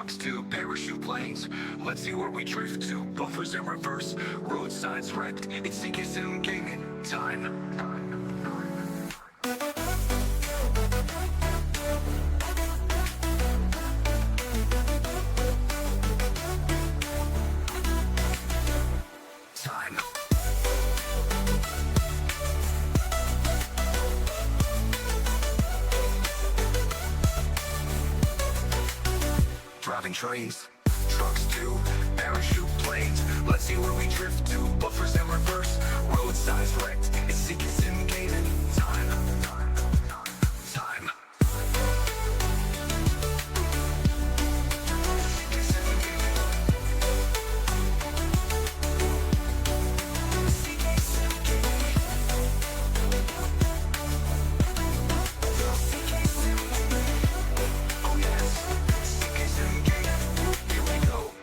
trucks to parachute planes. Let's see where we drift to, buffers in reverse, roadsides wrecked. It's CK gaming time. Driving trains, trucks to parachute planes. Let's see where we drift to, buffers in reverse, roadsides wrecked. It's CK gaming time.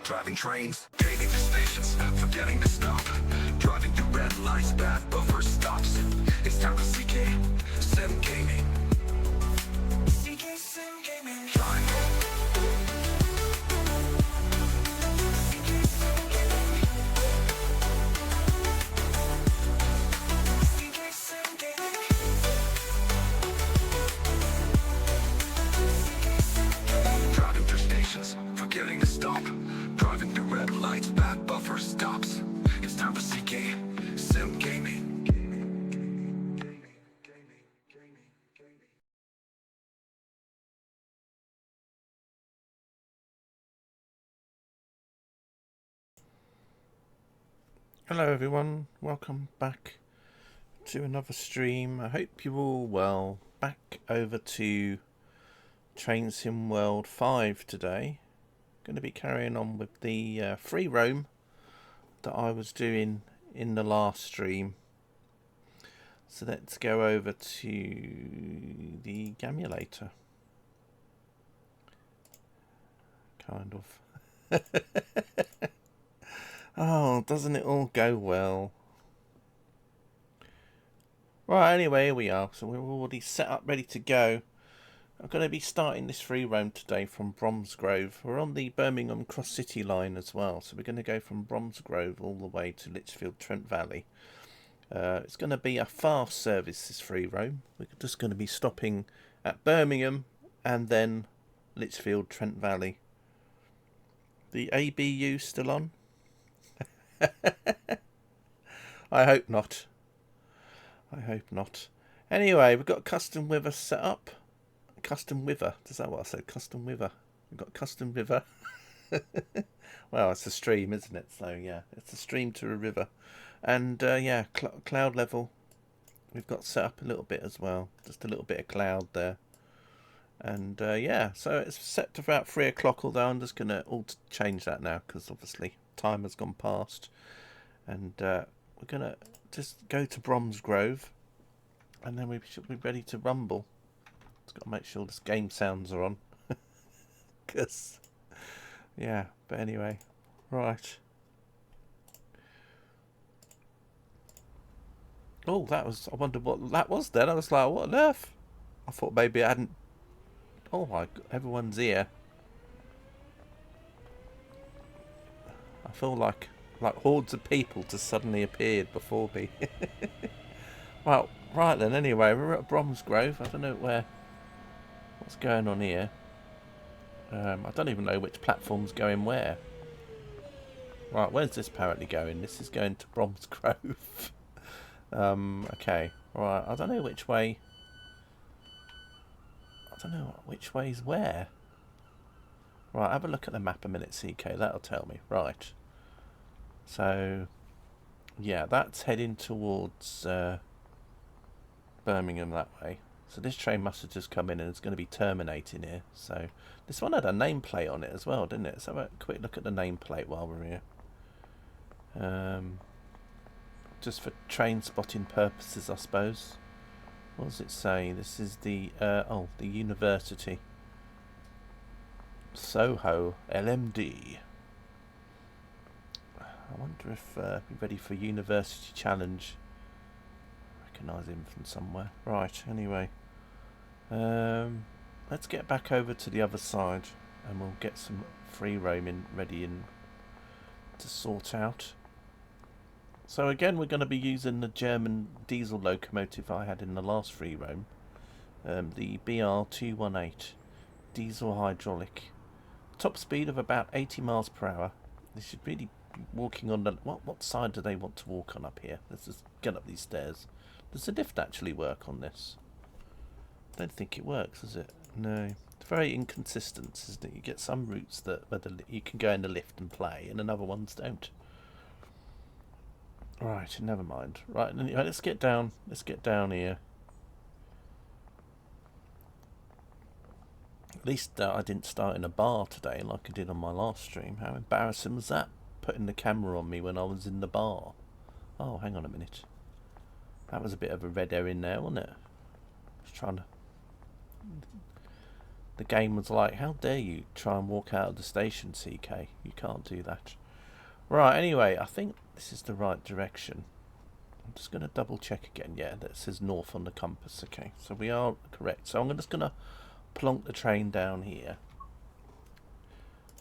Driving trains, gaining the stations, forgetting to stop. Driving through red lights, bad buffer stops. It's time for CK Sim Gaming. CK Sim Gaming time. CK Sim Gaming. CK Sim Gaming. Driving through stations, forgetting to stop. Driving through red lights, bad buffer stops. It's time for CK Sim Gaming. Hello everyone, welcome back to another stream. I hope you're all well. Back over to Train Sim World 5 today. Going to be carrying on with the free roam that I was doing in the last stream. So let's go over to the gamulator. Kind of. Oh, doesn't it all go well? Right, anyway, here we are. So we're already set up, ready to go. I'm going to be starting this free roam today from Bromsgrove. We're on the Birmingham Cross City line as well. So we're going to go from Bromsgrove all the way to Lichfield, Trent Valley. It's going to be a fast service, this free roam. We're just going to be stopping at Birmingham and then Lichfield, Trent Valley. The ABU still on? I hope not. I hope not. Anyway, we've got custom wither set up. Custom wither. Is that what I said? Custom wither. We've got custom river. Well, it's a stream, isn't it? So yeah, it's a stream to a river. And yeah, cloud level. We've got set up a little bit as well. Just a little bit of cloud there. And yeah, so it's set to about 3 o'clock, although I'm just going to change that now because obviously time has gone past. And we're going to just go to Bromsgrove and then we should be ready to rumble. Just got to make sure this game sounds are on. Because, yeah, but anyway, right. Oh, that was, I wondered what that was then. I was like, what on earth? I thought maybe I hadn't. Oh my, everyone's here. I feel like hordes of people just suddenly appeared before me. Well, right then, anyway, we're at Bromsgrove. I don't know what's going on here. I don't even know which platform's going where. Right, where's this apparently going? This is going to Bromsgrove. Okay, right, I don't know which way. I don't know which way's where. Right, have a look at the map a minute, CK, that'll tell me. Right. So, yeah, that's heading towards Birmingham that way. So this train must have just come in and it's going to be terminating here. So this one had a nameplate on it as well, didn't it? So have a quick look at the nameplate while we're here. Just for train spotting purposes, I suppose. What does it say? This is the the university. Soho LMD. I wonder if we're ready for University Challenge. Recognise him from somewhere. Right, anyway. Let's get back over to the other side. and we'll get some free roaming ready in to sort out. So again, we're going to be using the German diesel locomotive I had in the last free roam, the BR218 diesel hydraulic, top speed of about 80 miles per hour. They should really be walking on the what side do they want to walk on up here? Let's just get up these stairs. Does the lift actually work on this? I don't think it works, does it? No. It's very inconsistent, isn't it? You get some routes that where you can go in the lift and play, and other ones don't. Right, never mind. Right, let's get down. Let's get down here. At least I didn't start in a bar today like I did on my last stream. How embarrassing was that? Putting the camera on me when I was in the bar. Oh, hang on a minute. That was a bit of a red herring there, wasn't it? I was trying to... The game was like, how dare you try and walk out of the station, CK? You can't do that. Right, anyway, I think this is the right direction. I'm just going to double check again. Yeah, that says north on the compass. Okay, so we are correct. So I'm just going to plonk the train down here.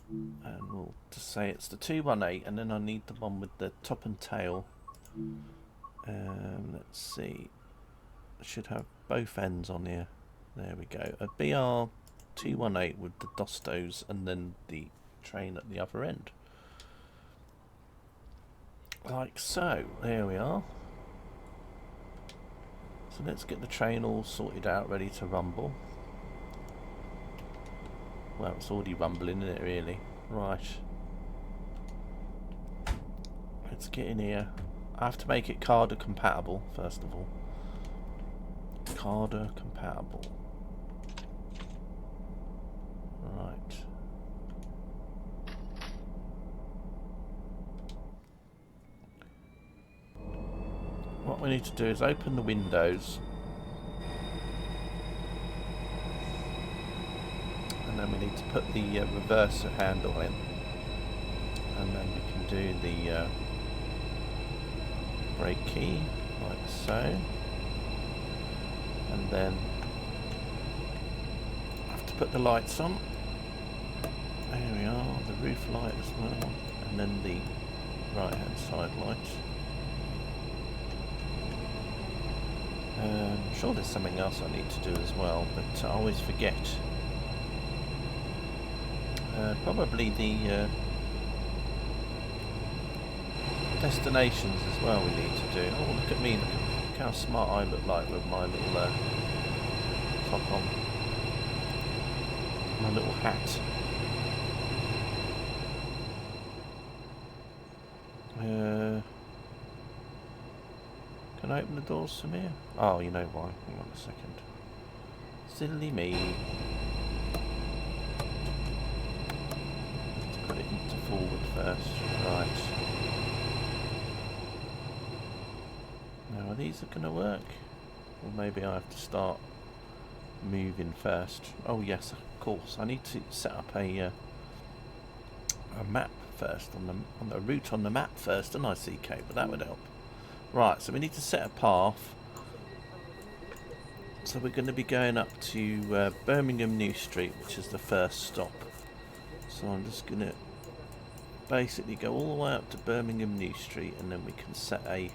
And we'll just say it's the 218, and then I need the one with the top and tail. Let's see. I should have both ends on here. There we go. A BR218 with the Dostos and then the train at the other end. Like so. There we are. So let's get the train all sorted out, ready to rumble. Well, it's already rumbling, isn't it, really? Right. Let's get in here. I have to make it CARDA compatible, first of all. CARDA compatible. Right. What we need to do is open the windows. And then we need to put the reverser handle in. And then we can do the brake key, like so. And then I have to put the lights on. There we are, the roof light as well. And then the right hand side light. I'm sure there's something else I need to do as well, but I always forget. Probably the destinations as well we need to do. Oh, look at me, look how smart I look like with my little top on. My little hat. Can I open the doors from here? Oh, you know why. Hang on a second. Silly me. Let's put it into forward first. Right. Now, are these going to work? Or maybe I have to start moving first. Oh yes, of course. I need to set up a map first, on the route on the map first, and I CK, but that would help. Right, so we need to set a path. So we're going to be going up to Birmingham New Street, which is the first stop. So I'm just going to basically go all the way up to Birmingham New Street, and then we can set a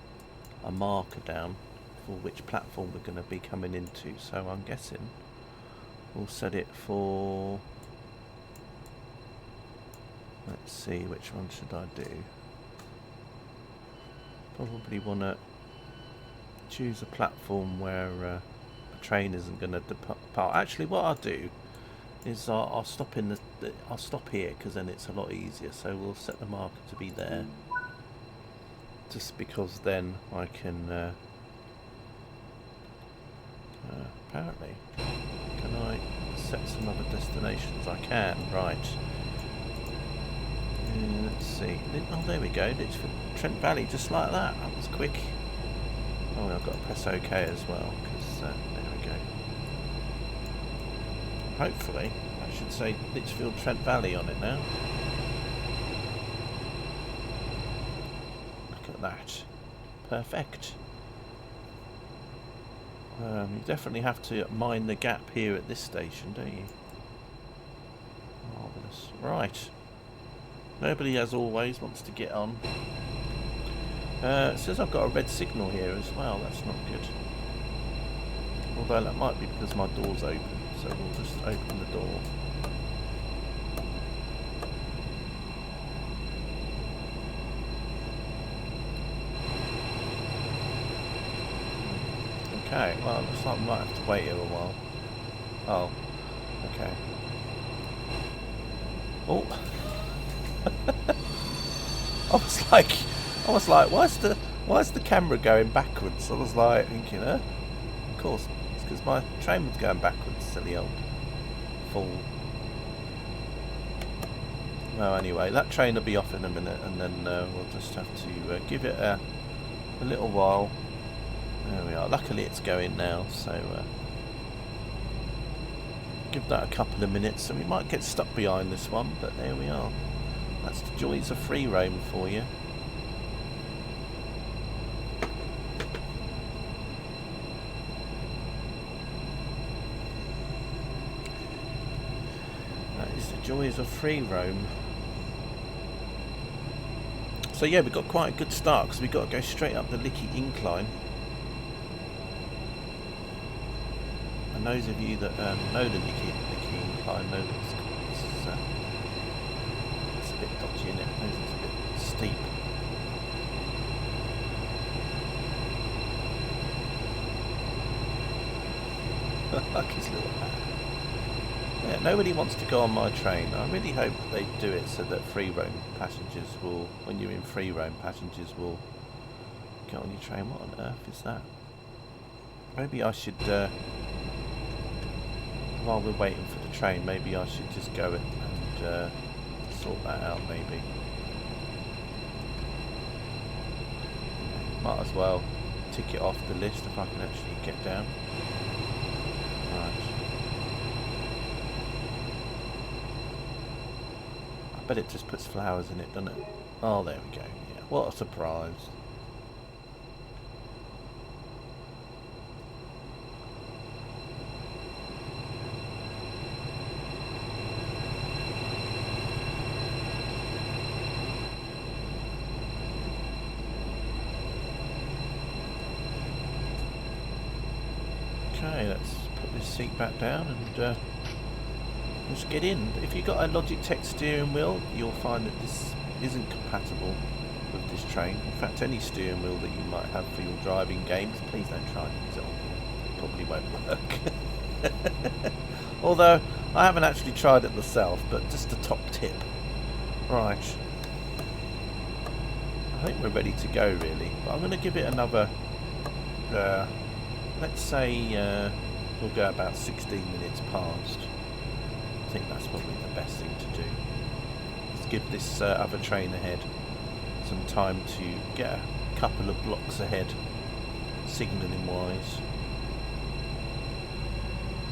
marker down for which platform we're going to be coming into. So I'm guessing we'll set it for... Let's see, which one should I do? Probably want to choose a platform where a train isn't going to depart. Actually, what I'll do is I'll stop in I'll stop here, because then it's a lot easier. So we'll set the marker to be there, just because then I can. Apparently, can I set some other destinations? I can. Right. Let's see. Oh, there we go. Lichfield, Trent Valley, just like that. That was quick. Oh, I've got to press OK as well, because there we go. Hopefully, I should say Lichfield, Trent Valley on it now. Look at that. Perfect. You definitely have to mind the gap here at this station, don't you? Marvellous. Right. Nobody, as always, wants to get on. It says I've got a red signal here as well. That's not good. Although that might be because my door's open. So we'll just open the door. Okay, well, it looks like we might have to wait here a while. Oh, okay. Oh. I was like, why's the camera going backwards? I was like thinking, of course, it's because my train was going backwards, silly old fool. Well, anyway, that train will be off in a minute, and then we'll just have to give it a little while. There we are. Luckily it's going now, so give that a couple of minutes. So we might get stuck behind this one, but there we are. That's the joys of free roam for you. That is the joys of free roam. So yeah, we got quite a good start because we got to go straight up the Licky incline. And those of you that know the Licky incline know that it's a bit dodgy, isn't it? It's a bit steep. Like his little hat. Yeah, nobody wants to go on my train. I really hope that they do it so that free roam passengers will, when you're in free roam, passengers will get on your train. What on earth is that? Maybe I should, while we're waiting for the train, maybe I should just go and sort that out, maybe. Might as well tick it off the list if I can actually get down. Right. I bet it just puts flowers in it, doesn't it? Oh, there we go. Yeah, what a surprise. Okay, let's put this seat back down and let's get in. If you've got a Logitech steering wheel, you'll find that this isn't compatible with this train. In fact, any steering wheel that you might have for your driving games, please don't try and use it on. It probably won't work. Although, I haven't actually tried it myself, but just a top tip. Right. I think we're ready to go, really. But I'm going to give it another... let's say we'll go about 16 minutes past. I think that's probably the best thing to do. Let's give this other train ahead some time to get a couple of blocks ahead, signalling wise.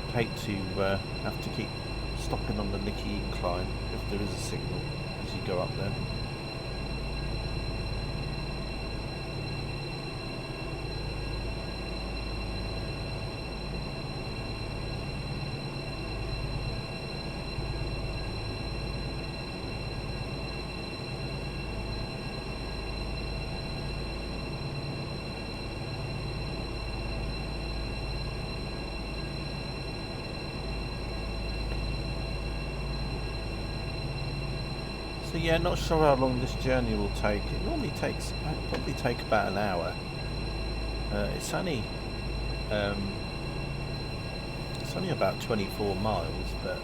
I'd hate to have to keep stopping on the Licky incline if there is a signal as you go up there. So yeah, not sure how long this journey will take. It normally takes, it'll probably take about an hour. It's only about 24 miles, but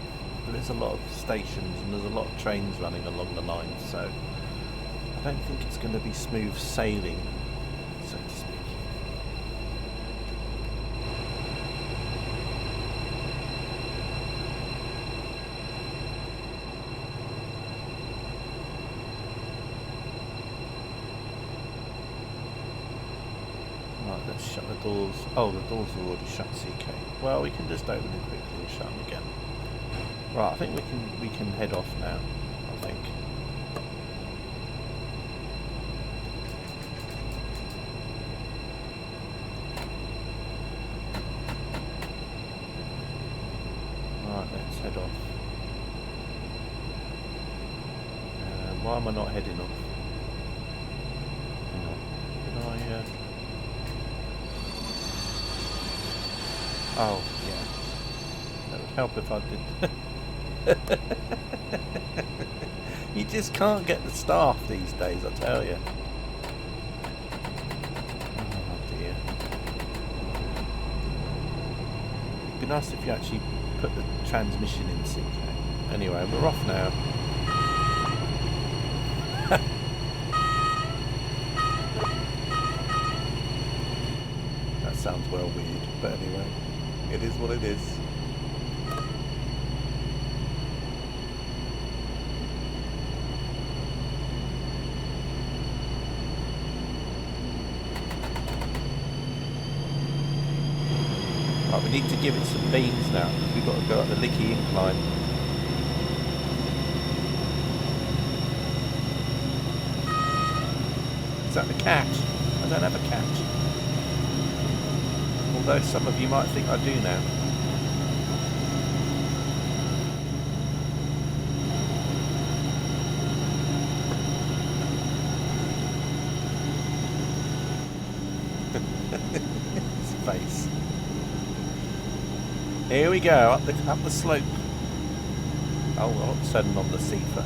there is a lot of stations and there's a lot of trains running along the line, so I don't think it's going to be smooth sailing, so to speak. Right, let's shut the doors. Oh, the doors are already shut, CK. Well, we can just open them quickly and shut them again. Right, I think we can head off now, I think. Right, let's head off. Why am I not heading off? Hang on. Can I... Oh, yeah. That would help if I did. You just can't get the staff these days, I tell you. Oh dear. It'd be nice if you actually put the transmission in CK. Anyway, we're off now. That sounds well weird, but anyway, it is what it is. Right, we need to give it some beans now, because we've got to go up the Licky incline. Is that the cat? I don't have a cat. Although some of you might think I do now. His face. Here we go, up the slope. Oh, I'm turning on the seefer.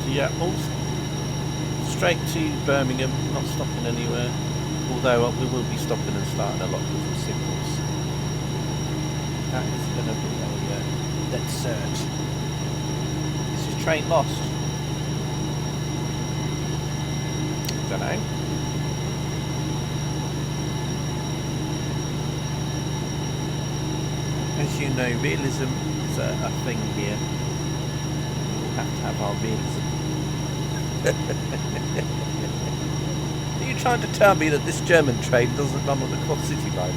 Yeah, all straight to Birmingham, not stopping anywhere. Although we will be stopping and starting a lot because of signals. That is going to be a dead cert. Is this train lost? Don't know. As you know, realism is a thing here. We have to have our realism. Are you trying to tell me that this German train doesn't run on the Cross City line?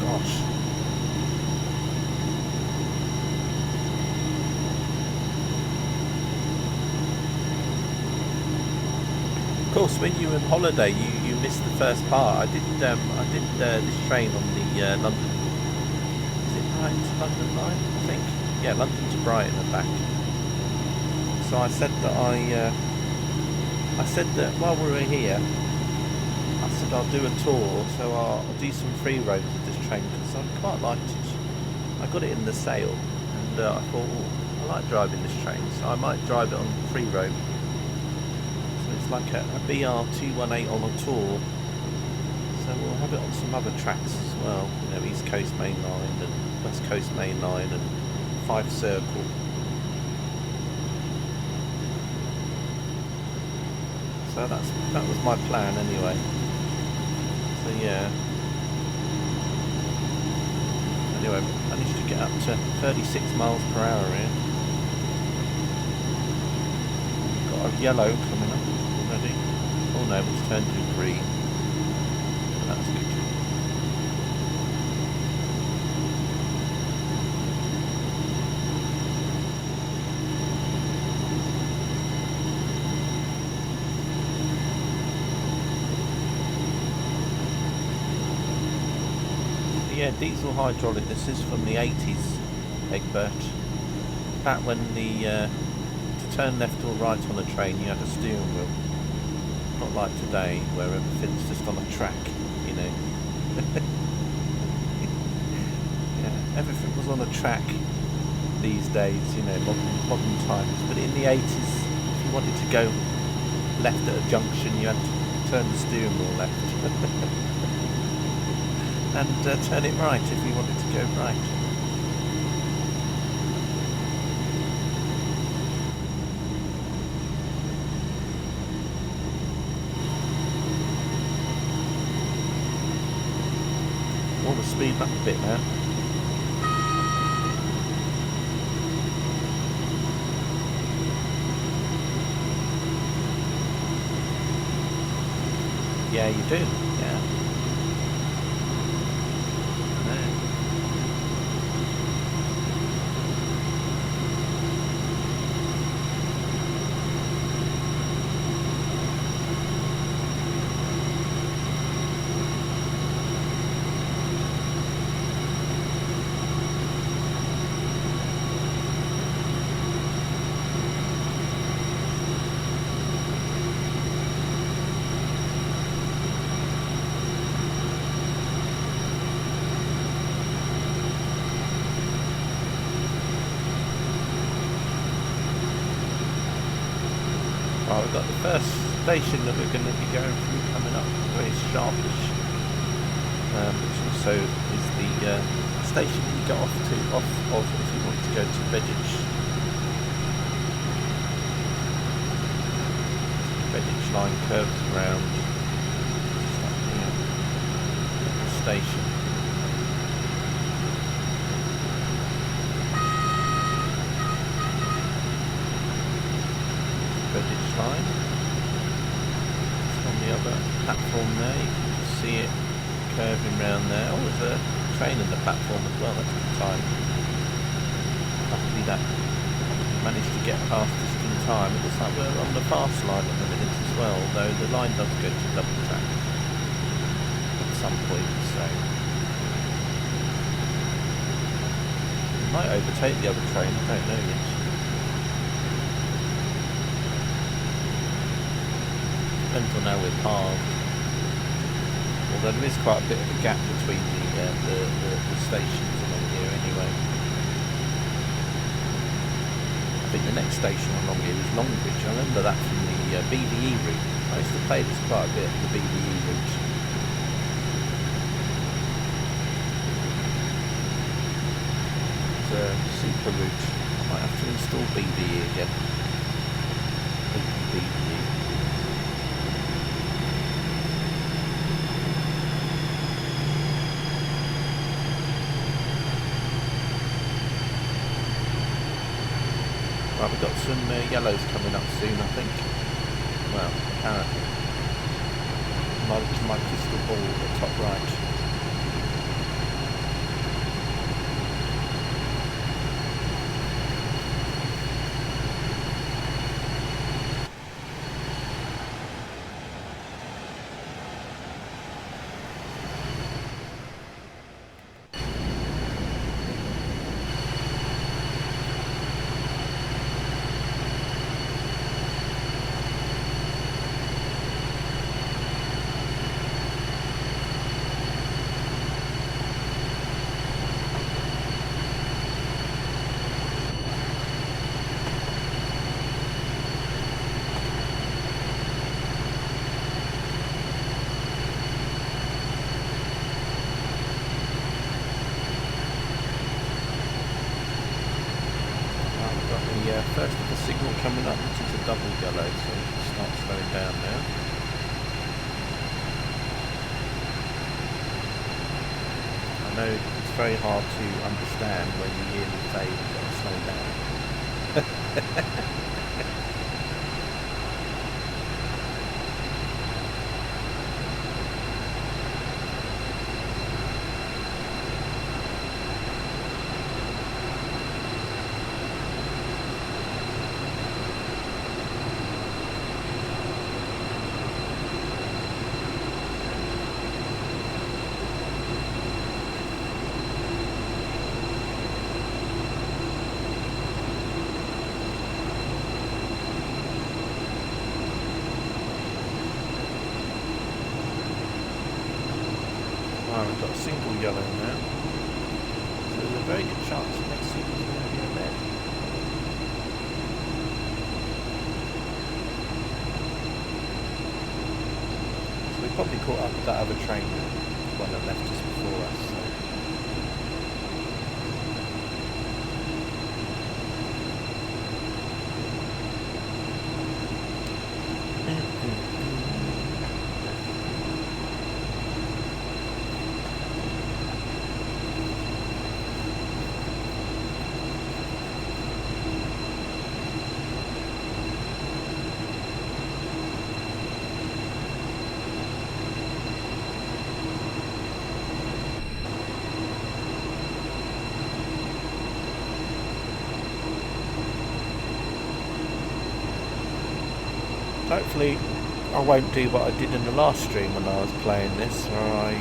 Gosh. Of course, when you were on holiday, you missed the first part. I did this train on the London. Brighton to London line, I think. Yeah, London to Brighton and back. So I said that I said that while we were here, I said I'll do a tour, so I'll do some free roams with this train because I quite liked it. I got it in the sale, and I thought, oh, I like driving this train, so I might drive it on free roam. So it's like a BR218 on a tour. So we'll have it on some other tracks as well, you know, East Coast Main Line and West Coast Main Line and 5 Circle. So that was my plan anyway. So yeah. Anyway, managed to get up to 36 miles per hour here. Got a yellow coming up already. Oh no, it's turned to green. That's good. Yeah, diesel hydraulic. This is from the 80s, Egbert. Back when to turn left or right on a train, you had a steering wheel. Not like today, where everything's just on a track, you know. Yeah, everything was on a track these days, you know, modern times. But in the 80s, if you wanted to go left at a junction, you had to turn the steering wheel left. And turn it right if you wanted to go right. All the to speed up a bit now. Yeah, you do. Yeah. Right, we've got the first station that we're going to be going through coming up, very sharpish, which also is the station that you get off of if you want to go to Bedich. Bedich line curves around the station. Bedich line. It's on the other platform there. You can see it curving round there. Oh, there's a train in the platform as well. That's good time. Luckily that we managed to get past just in time. It looks like we're on the fast line at the minute as well, though the line does go to double track at some point, so we might overtake the other train, I don't know yet. Depends on how we're parked. Although there is quite a bit of a gap between the stations along here anyway. I think the next station along here is Longbridge. I remember that from the BVE route. I used to play this quite a bit, the BVE route. It's a super route. I might have to install BVE again. BVE. Right, we've got some yellows coming up soon, I think. Well, apparently. My crystal ball at the top right. First of the signal coming up, which is a double yellow, so we can start slowing down now. I know it's very hard to understand when you hear me say you've got to slow down. We've got a single yellow now, so there's a very good chance the next signal is going to be a red. So we probably caught up with that other train, the one that left us before us. So. Hopefully I won't do what I did in the last stream when I was playing this, where I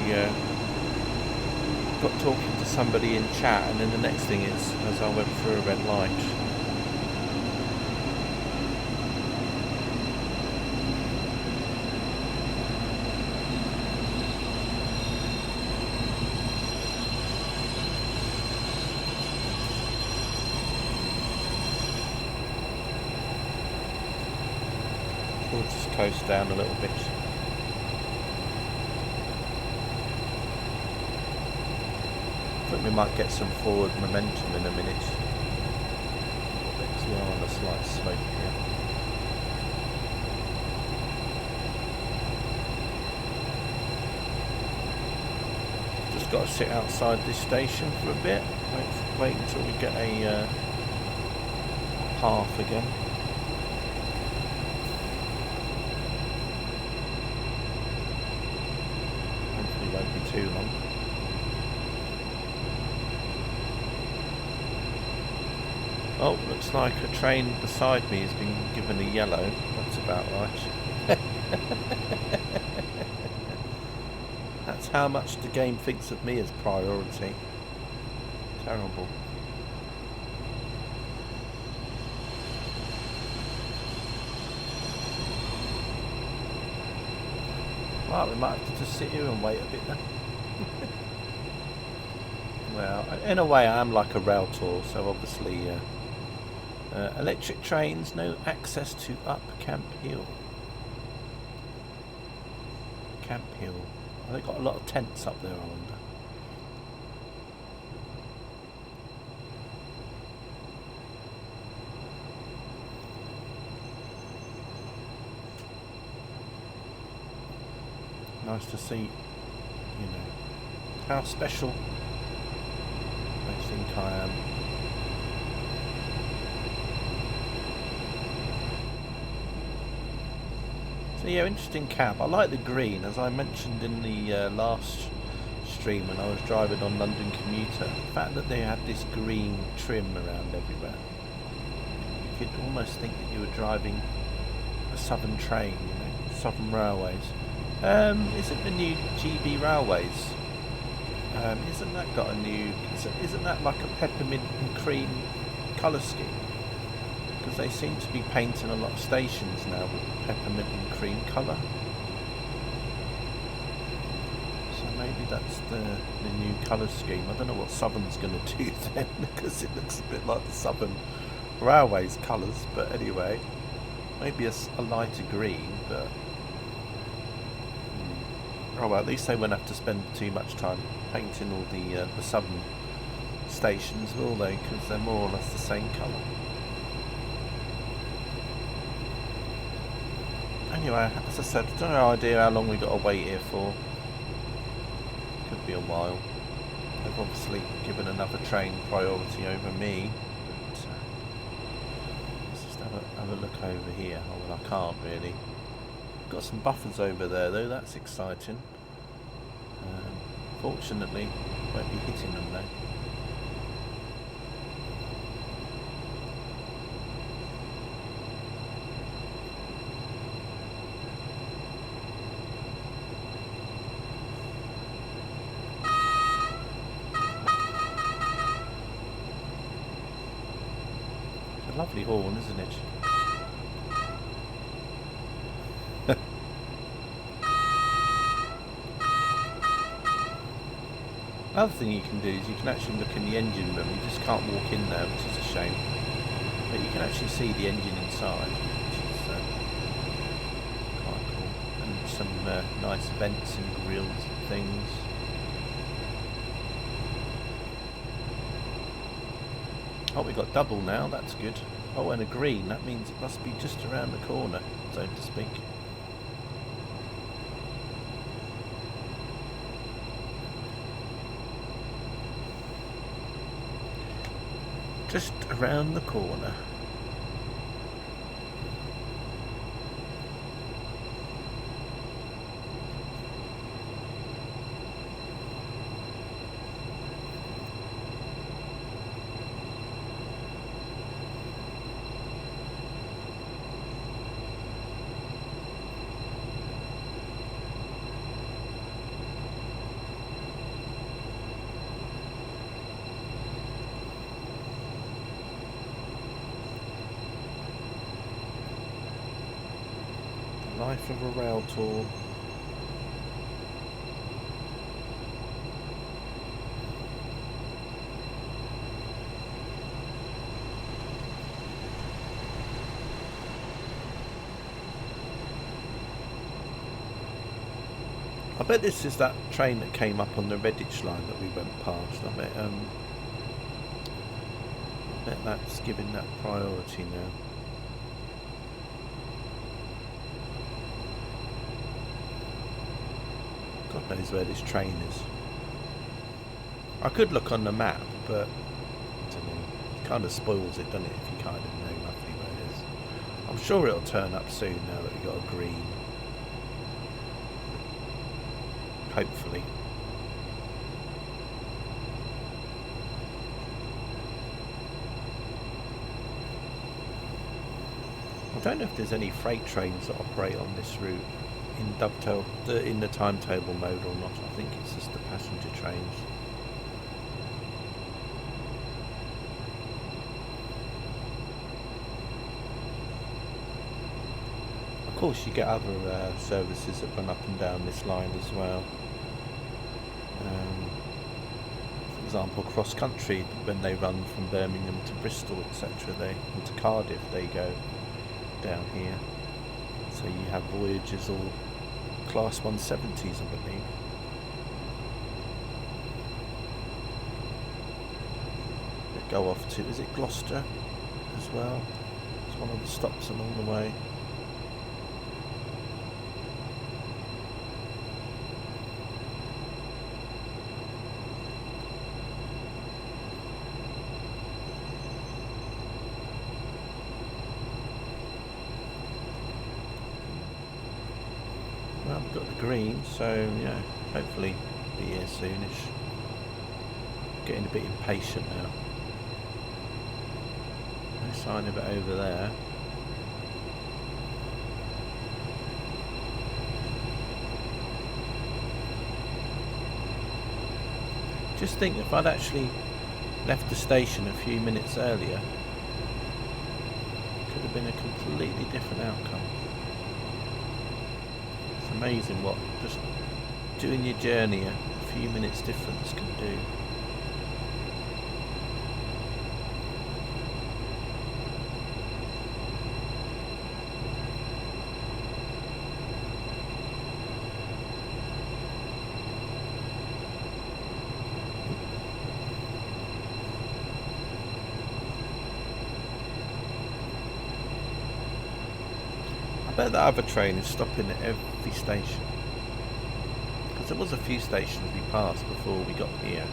got talking to somebody in chat, and then the next thing is as I went through a red light. We'll just coast down a little bit. I think we might get some forward momentum in a minute. Because we are on a slight slope here. Just got to sit outside this station for a bit. Wait until we get a path again. Hopefully it won't be too long. Oh, looks like a train beside me has been given a yellow. That's about right. That's how much the game thinks of me as priority. Terrible. Well, we might have to just sit here and wait a bit then. Well, in a way I am like a rail tour, so obviously electric trains, no access to up Camp Hill. Camp Hill. Oh, they've got a lot of tents up there, I wonder. Nice to see, you know, how special I think I am. So yeah, interesting cab. I like the green, as I mentioned in the last stream when I was driving on London Commuter. The fact that they had this green trim around everywhere. You could almost think that you were driving a southern train, you know, Southern Railways. Isn't the new GB Railways? Isn't that got a new? Isn't that like a peppermint and cream colour scheme? Because they seem to be painting a lot of stations now with peppermint and cream colour. So maybe that's the new colour scheme. I don't know what Southern's going to do then, because it looks a bit like the Southern Railways colours. But anyway, maybe a lighter green, but. Oh well, at least they won't have to spend too much time painting all the southern stations, will they? Because they're more or less the same colour. Anyway, as I said, I don't have no idea how long we got to wait here for. Could be a while. They've obviously given another train priority over me. But, let's just have a look over here. Oh well, I can't really. Got some buffers over there though, that's exciting. Fortunately, won't be hitting them though. It's a lovely horn, isn't it? Another thing you can do is you can actually look in the engine room. You just can't walk in there, which is a shame. But you can actually see the engine inside, which is quite cool. And some nice vents and grills and things. Oh, we got double now, that's good. Oh, and a green, that means it must be just around the corner, so to speak. Just around the corner. Life of a rail tour. I bet this is that train that came up on the Redditch line that we went past. I bet that's given that priority now. God knows where this train is. I could look on the map, but I don't know. It kind of spoils it, doesn't it, if you kind of know roughly where it is. I'm sure it'll turn up soon now that we've got a green. Hopefully. I don't know if there's any freight trains that operate on this route in dovetail, in the timetable mode or not. I think it's just the passenger trains. Of course, you get other services that run up and down this line as well. For example, cross country, when they run from Birmingham to Bristol, etc., and to Cardiff, they go down here. So you have voyages or class 170s, I believe. They go off to, is it Gloucester as well? It's one of the stops along the way. Well, we've got the green, so yeah, hopefully be here soonish. Getting a bit impatient now. No sign of it over there. Just think, if I'd actually left the station a few minutes earlier, it could have been a completely different outcome. Amazing what just doing your journey a few minutes difference can do. I bet that other train is stopping at every station, because there was a few stations we passed before we got here.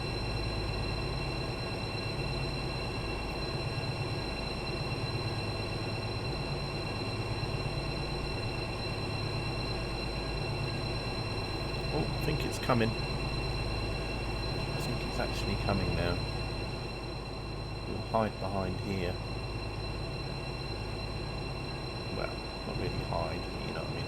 Oh, I think it's coming. I think it's actually coming now. We'll hide behind here. Well, not really hide, but you know what I mean.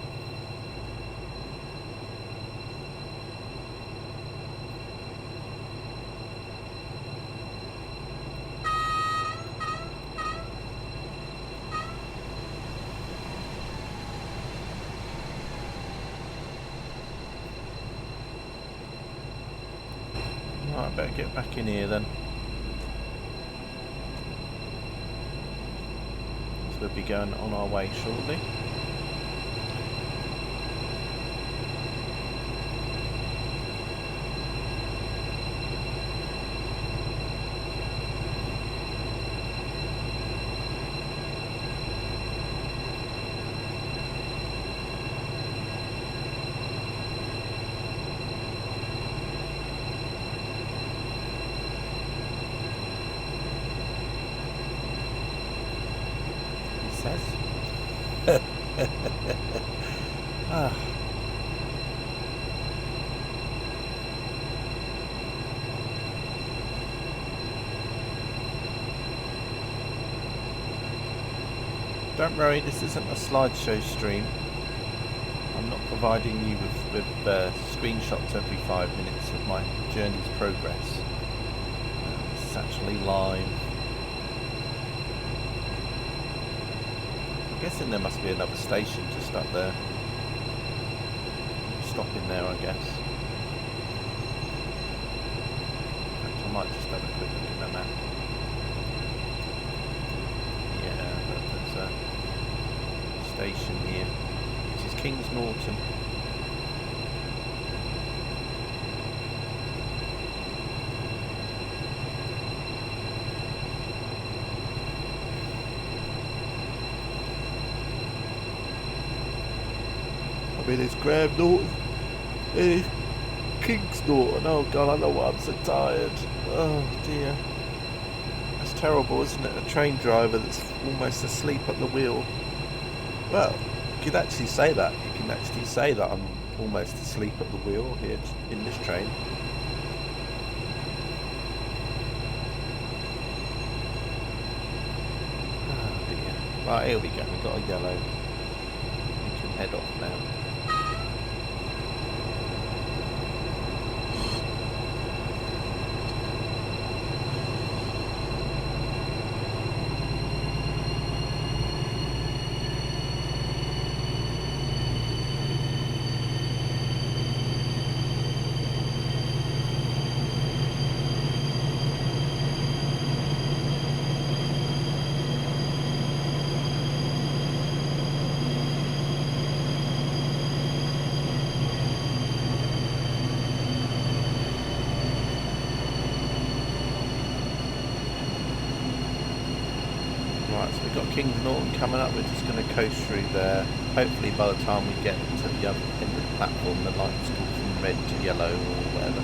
Right, I better get back in here then. So we'll be going on our way shortly. Ah. Don't worry, this isn't a slideshow stream. I'm not providing you with screenshots every 5 minutes of my journey's progress. This is actually live. I'm guessing there must be another station just up there. stopping there, I guess. In fact, I might just have a quick look at the map. Yeah, but there's a station here, which is Kings Norton. I mean, it's Graham Norton. It's Kings Norton. Oh God, I know why I'm so tired. Oh dear. That's terrible, isn't it? A train driver that's almost asleep at the wheel. Well, you could actually say that. You can actually say that I'm almost asleep at the wheel here in this train. Oh dear. Right, here we go. We've got a yellow. We can head off now. Right, so we've got Kings Norton coming up. We're just going to coast through there. Hopefully by the time we get to the other end of the platform, the lights go from red to yellow or whatever.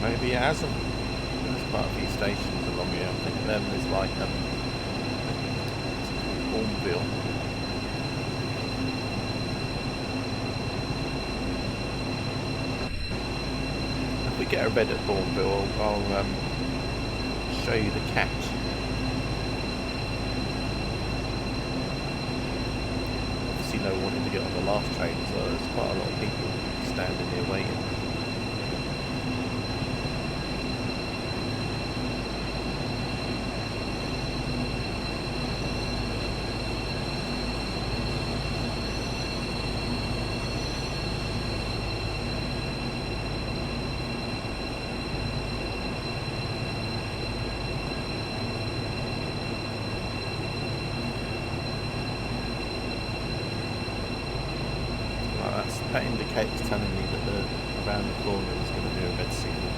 Maybe it hasn't. There's quite a few stations along here. I think there's like Bourneville. If we get a red at Bourneville, I'll show you the cat. Obviously no one wanted to get on the last train, so there's quite a lot of people standing here waiting. That indicates telling me that around the corner is going to be a red signal.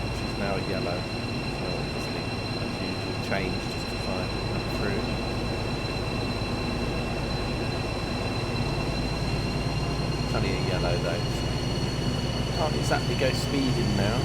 Which is now a yellow. So obviously, as usual, change just to try and come through. It's only a yellow though, so can't exactly go speeding now.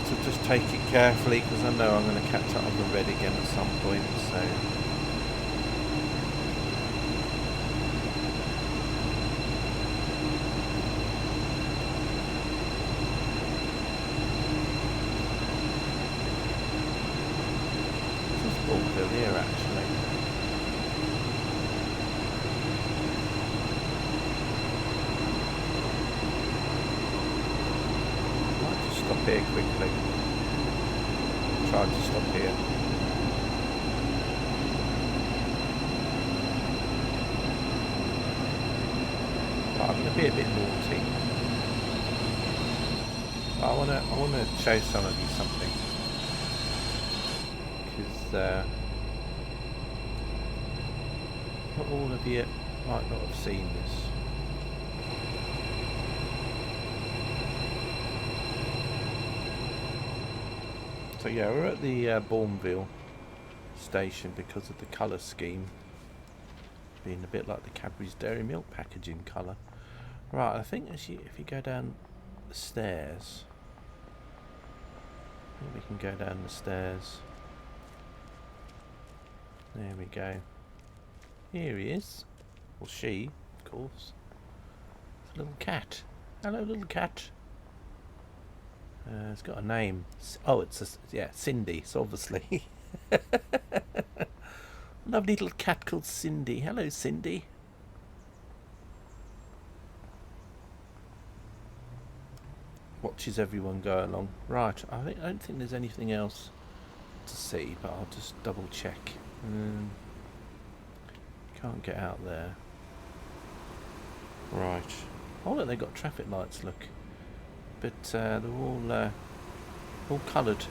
To just take it carefully because I know I'm going to catch up on the red again at some point, so this is Bourneville here actually. here quickly. Try to stop here. Right, I'm going to be a bit naughty. I want to show some of you something, because not all of you might not have seen this. So yeah, we're at the Bourneville station because of the colour scheme being a bit like the Cadbury's Dairy Milk packaging colour. Right, I think if you go down the stairs, I think we can go down the stairs. There we go. Here he is. Well, she, of course. It's a little cat. Hello, little cat. It's got a name. Oh, yeah, Cindy. It's obviously lovely little cat called Cindy. Hello, Cindy. Watches everyone go along. Right, I don't think there's anything else to see, but I'll just double check. Can't get out there. Right. Oh look, they've got traffic lights, look. But they're all coloured.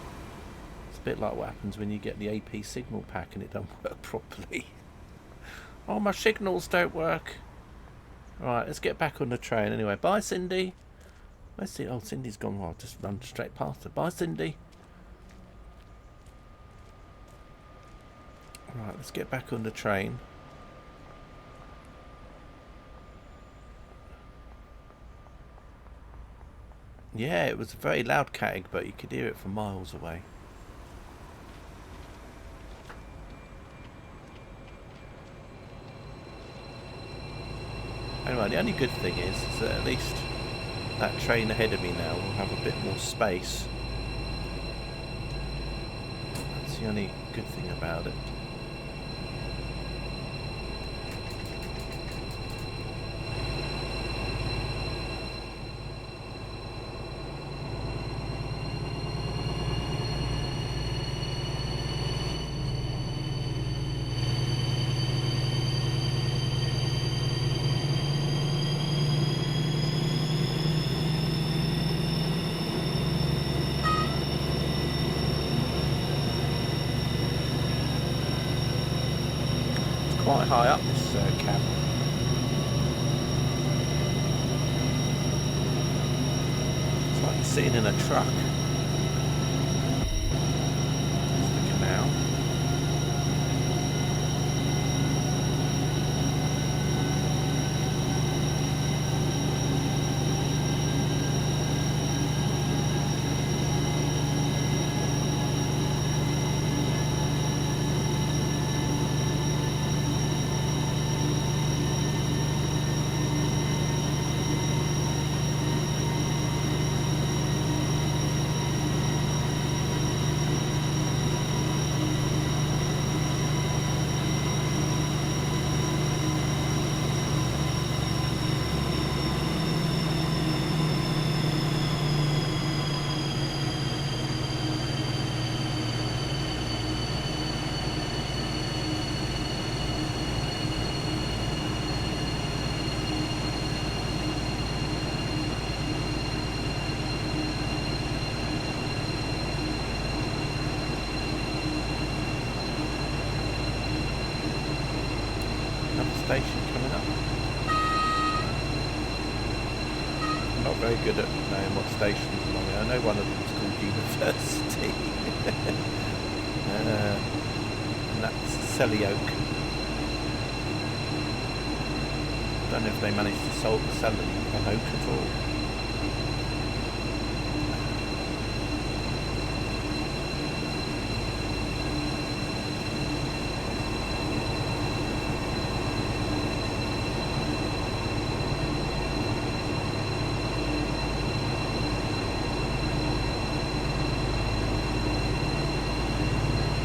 It's a bit like what happens when you get the AP signal pack and it don't work properly. Oh, my signals don't work. Right, let's get back on the train anyway. Bye, Cindy. Where's Cindy? Oh, Cindy's gone. Well, I'll just run straight past her. Bye, Cindy. Right, let's get back on the train. Yeah, it was a very loud catting, but you could hear it from miles away. Anyway, the only good thing is that at least that train ahead of me now will have a bit more space. That's the only good thing about it. Quite high up, this cab. It's like you're sitting in a truck. There's the canal. Station coming up. I'm not very good at knowing what stations along here. I know one of them is called University. And that's Selly Oak. I don't know if they managed to sell an oak at all.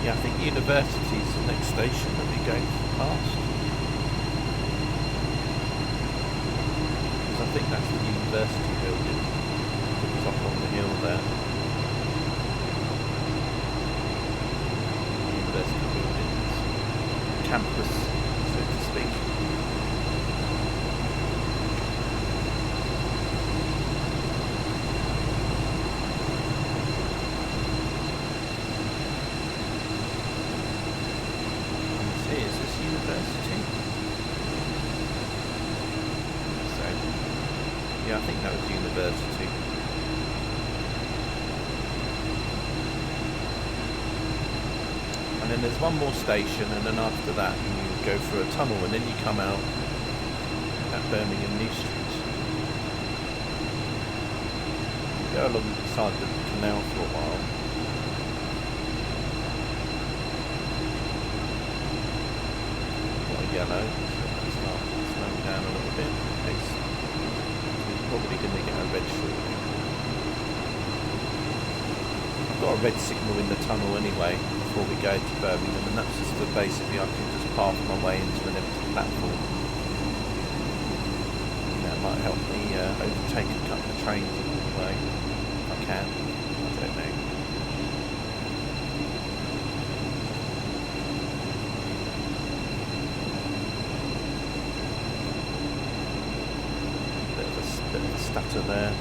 I think University is the next station that we're going past. Because I think that's the university building. It's up on the hill there. university buildings, campus, so to speak. Let's see, is this university? So, yeah, I think that was university. And then there's one more station, and then after that you go through a tunnel, and then you come out at Birmingham New Street. Go alongside the canal for a while. Got a yellow, so let's start slowing down a little bit in case we're probably going to get a red shortly. I've got a red signal in the tunnel anyway before we go to Birmingham, and that's just basically I can just path my way into an empty platform. That might help me overtake a couple of trains along the way, if I can. I don't know. Bit of a stutter there.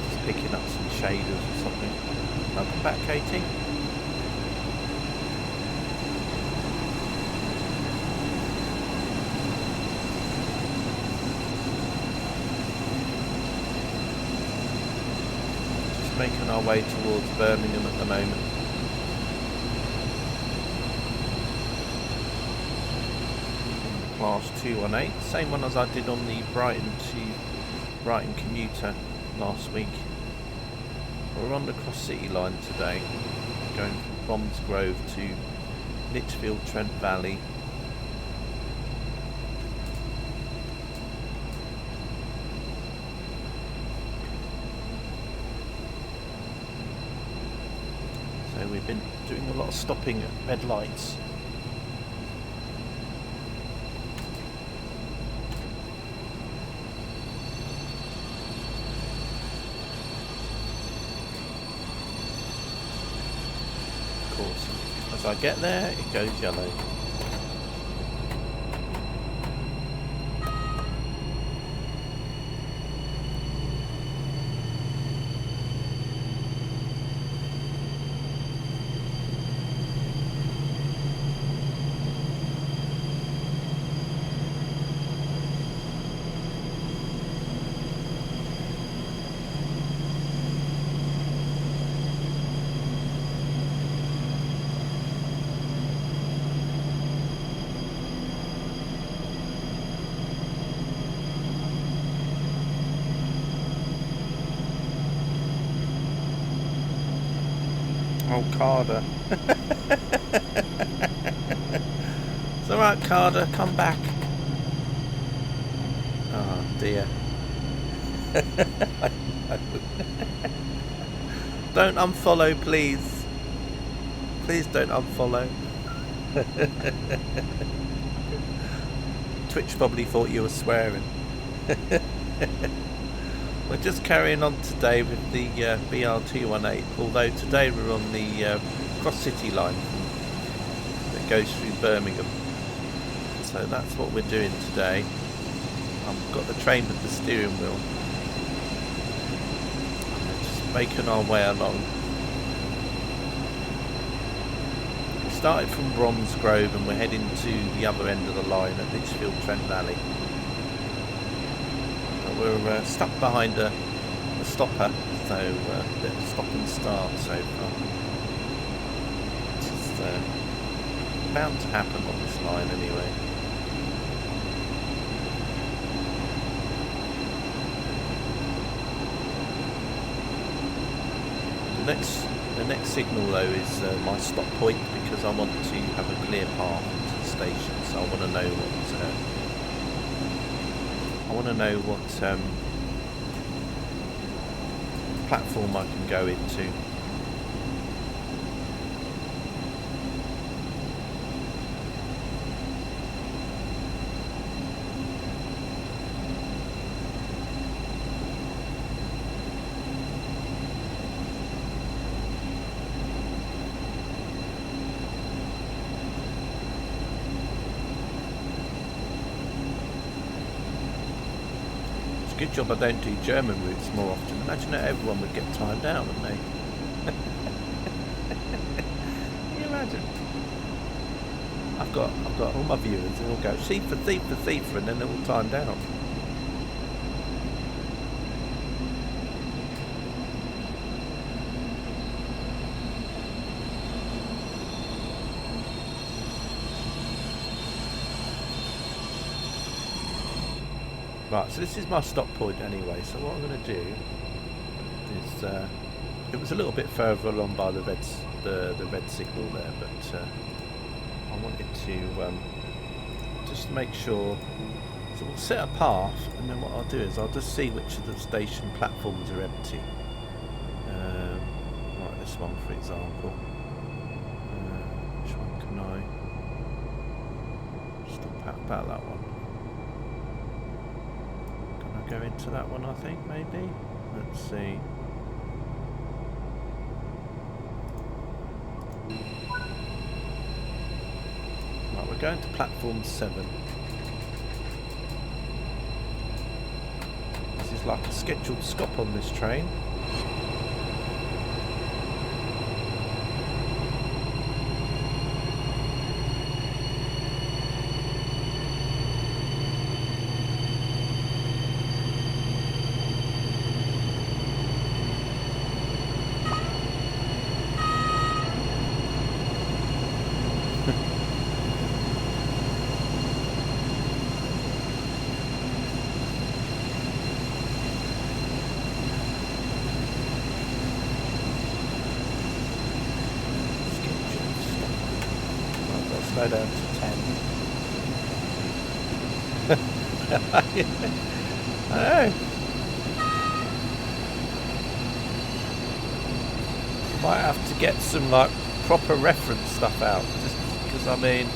Just picking up some shaders or something. Welcome back, Katie. Just making our way towards Birmingham at the moment. Class 218, same one as I did on the Brighton commuter last week. We're on the Cross City line today, going from Bromsgrove to Lichfield, Trent Valley. So we've been doing a lot of stopping at red lights. As I get there, it goes yellow. Oh, Carter. It's alright, Carter, come back. Oh dear. Don't unfollow, please. Please don't unfollow. Twitch probably thought you were swearing. We're just carrying on today with the BR218, although today we're on the Cross City line that goes through Birmingham. So that's what we're doing today. I've got the train with the steering wheel. Just making our way along. We started from Bromsgrove and we're heading to the other end of the line at Lichfield, Trent Valley. We're stuck behind a stopper, so a bit of stop and start so far. It's just bound to happen on this line anyway. The next signal though is my stop point, because I want to have a clear path to the station, so I want to know what platform I can go into. a good job I don't do German routes more often. Imagine that everyone would get timed out, wouldn't they? Can you imagine? I've got all my viewers and all go thief for thief for thief, and then they're all timed out. Right, so this is my stop point anyway, so what I'm going to do is, it was a little bit further along by the red signal there, but I wanted to just make sure, so we'll set a path, and then what I'll do is I'll just see which of the station platforms are empty. Like this one for example. Which one can I stop at? About that one. Go into that one, I think, maybe. Let's see. Right, we're going to platform 7. This is like a scheduled stop on this train. Slow down to 10. I know. Might have to get some like proper reference stuff out, just because I mean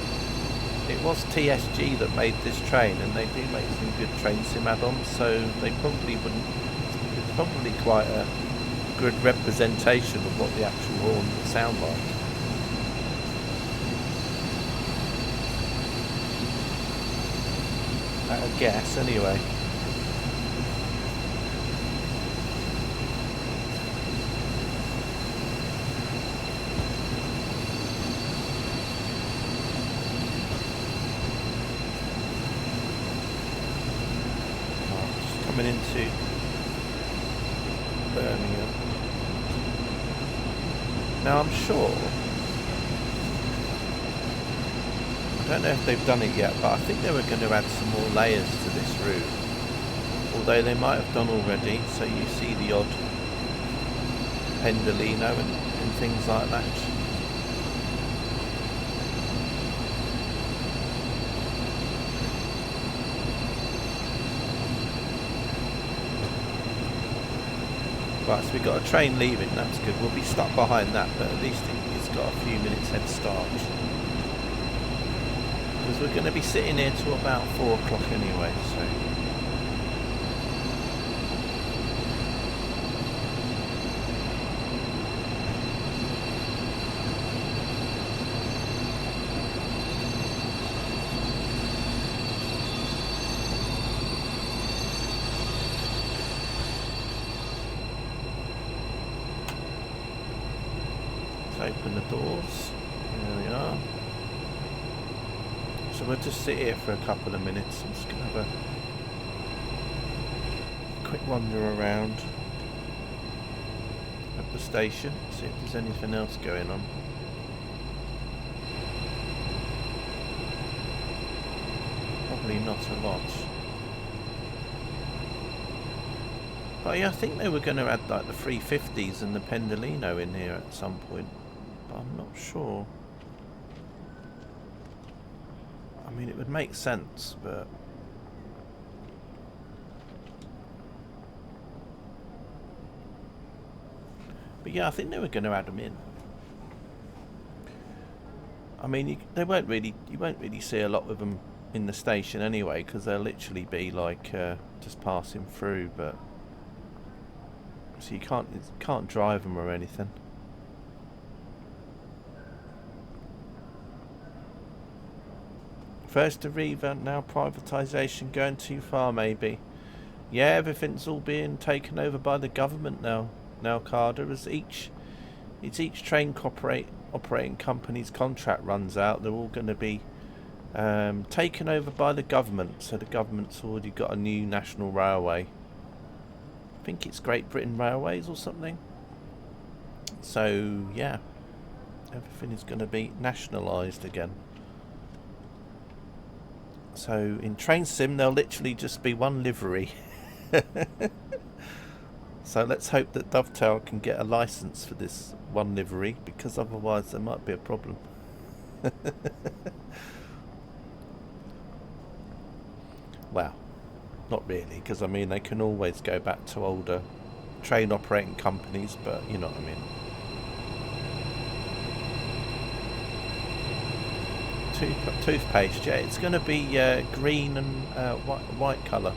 it was TSG that made this train, and they do make some good train sim add-ons, so they probably wouldn't. It's probably quite a good representation of what the actual horn would sound like. I guess, anyway. Just coming into Birmingham. Now I'm sure, I don't know if they've done it yet, but I think they were going to add some more layers to this route, although they might have done already, so you see the odd Pendolino and things like that. Right, so we've got a train leaving, that's good. We'll be stuck behind that, but at least it's got a few minutes head start. Because we're going to be sitting here till about 4 o'clock anyway, so. Let's open the doors. There we are. So we'll just sit here for a couple of minutes. I'm just going to have a quick wander around at the station, see if there's anything else going on. Probably not a lot. But yeah, I think they were going to add like the 350s and the Pendolino in here at some point, but I'm not sure. I mean, it would make sense, but yeah, I think they were going to add them in. I mean, you won't really see a lot of them in the station anyway, because they'll literally be like just passing through. But so you can't drive them or anything. First Arriva, now privatisation, going too far maybe. Yeah, everything's all being taken over by the government now. Now, Carter, as each train operating company's contract runs out, they're all going to be taken over by the government. So the government's already got a new national railway. I think it's Great Britain Railways or something. So yeah, everything is going to be nationalised again. So in Train Sim, there'll literally just be one livery. So let's hope that Dovetail can get a licence for this one livery, because otherwise there might be a problem. Well, not really, because I mean they can always go back to older train operating companies, but you know what I mean. Toothpaste, yeah, it's going to be green and white colour.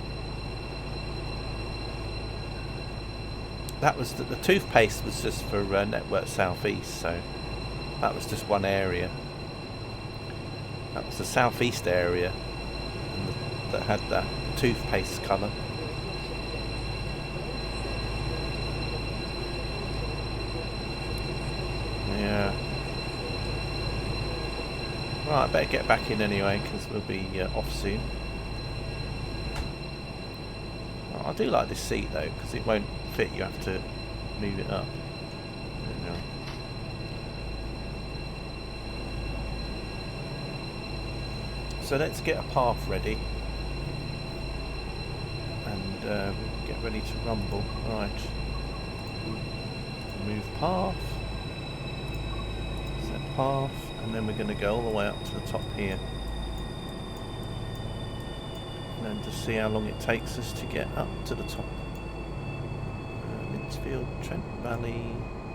That was the toothpaste was just for Network South East, so that was just one area. That was the southeast area that had that toothpaste colour. Yeah. Right, I better get back in anyway, because we'll be off soon. Well, I do like this seat though, because it won't fit, you have to move it up. There we go. So let's get a path ready and get ready to rumble. Right, move path, set path, and then we're going to go all the way up to the top here and then just see how long it takes us to get up to the top. Lichfield, Trent Valley.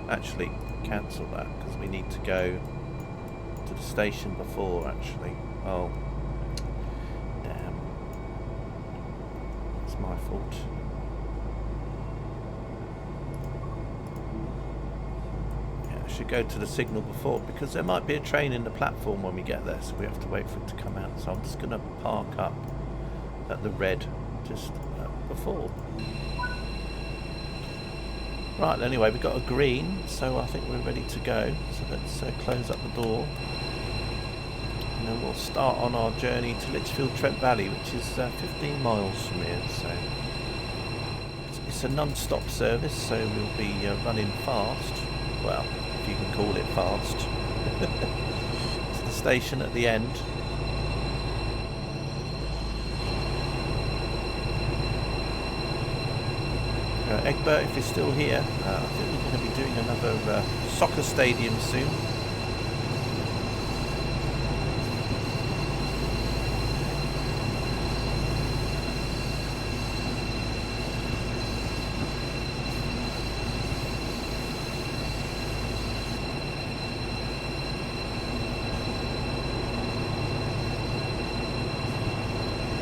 Actually, cancel that because we need to go to the station before. Actually, oh damn, it's my fault. Yeah, I should go to the signal before, because there might be a train in the platform when we get there, so we have to wait for it to come out. So I'm just going to park up at the red just before. Right, anyway, we've got a green, so I think we're ready to go. So let's close up the door. And then we'll start on our journey to Lichfield, Trent Valley, which is 15 miles from here. So it's a non-stop service, so we'll be running fast. Well, if you can call it fast. To the station at the end. Egbert, if you're still here, I think we're going to be doing another soccer stadium soon.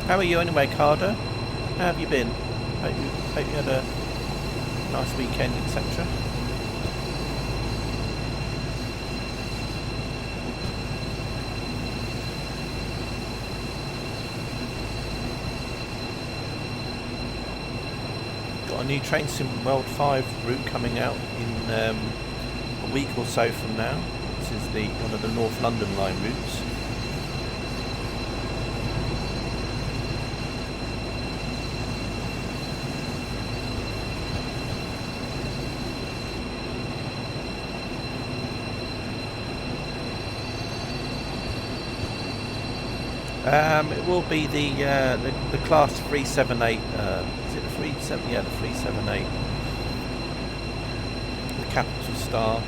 How are you anyway, Carter? How have you been? Hope you had a nice weekend, etc. Got a new Train Sim World 5 route coming out in a week or so from now. This is one of the North London line routes. It will be the class 378. Is it the 37? Yeah, the 378. The Capital Star.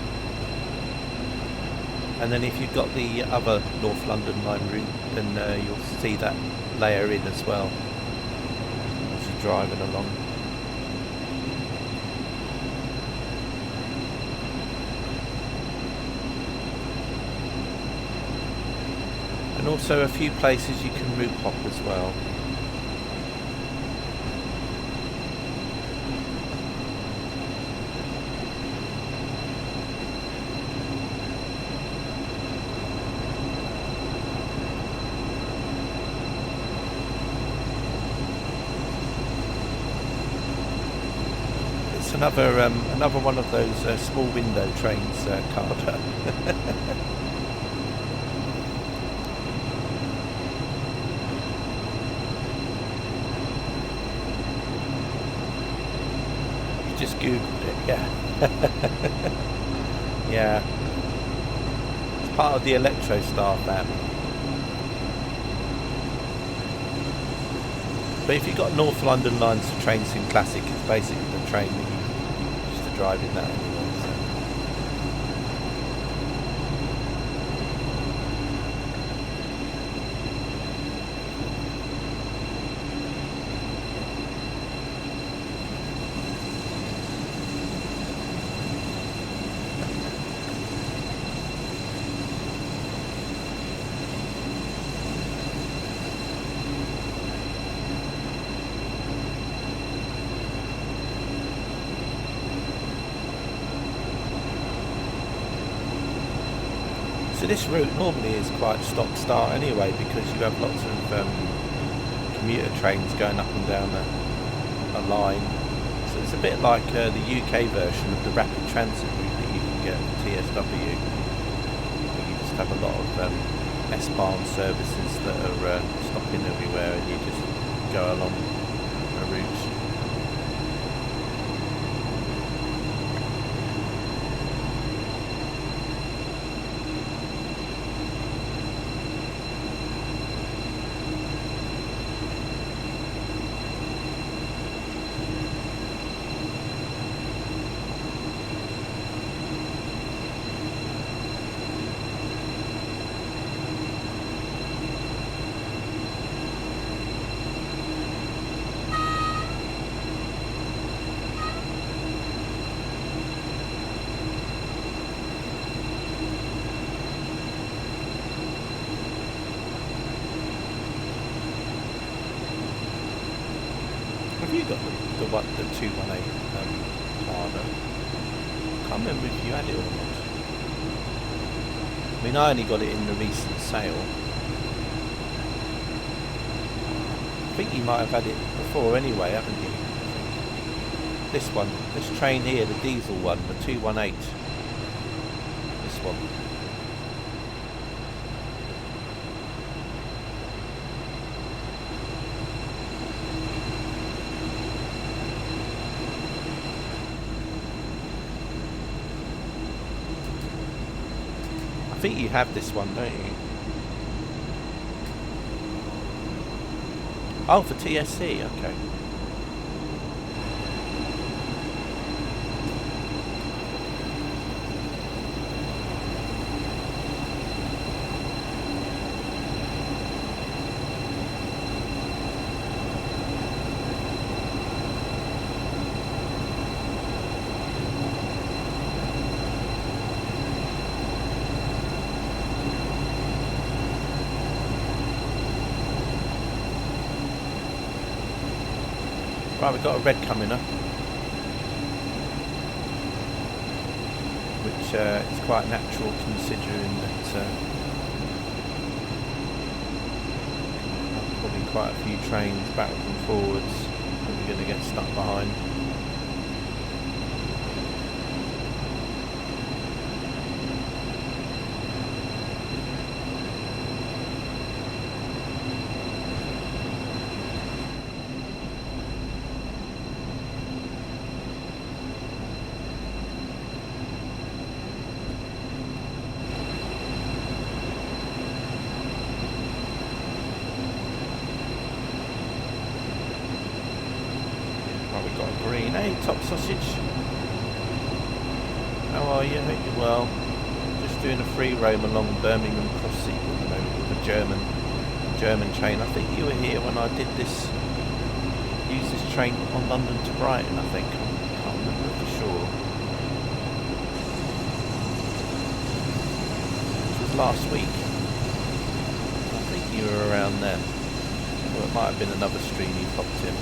And then if you've got the other North London line route, then you'll see that layer in as well as you're driving along. And also a few places you can route hop as well. another one of those small window trains, Carter. You just googled it, yeah. Yeah. It's part of the Electrostar family. But if you've got North London lines for Train Sim Classic, it's basically the train that you used to drive in that anyway. So. So this route normally is quite stop-start anyway, because you have lots of commuter trains going up and down a line. So it's a bit like the UK version of the rapid transit route that you can get at TSW. You just have a lot of S-Bahn services that are stopping everywhere, and you just go along a route. Have you got the 218 Cardo? I can't remember if you had it or not. I mean, I only got it in the recent sale. I think you might have had it before anyway, haven't you? This one, this train here, the diesel one, the 218. This one. I think you have this one, don't you? Oh, for TSC, okay. Right, we've got a red coming up, which is quite natural considering that probably quite a few trains backwards and forwards that we're going to get stuck behind. Green, hey, top sausage. How are you? Hope you're well. Just doing a free roam along Birmingham Crossing at the moment with a German train. I think you were here when I did this. Used this train on London to Brighton. I think. I can't remember for sure. This was last week. I think you were around then. Or it might have been another stream you popped in.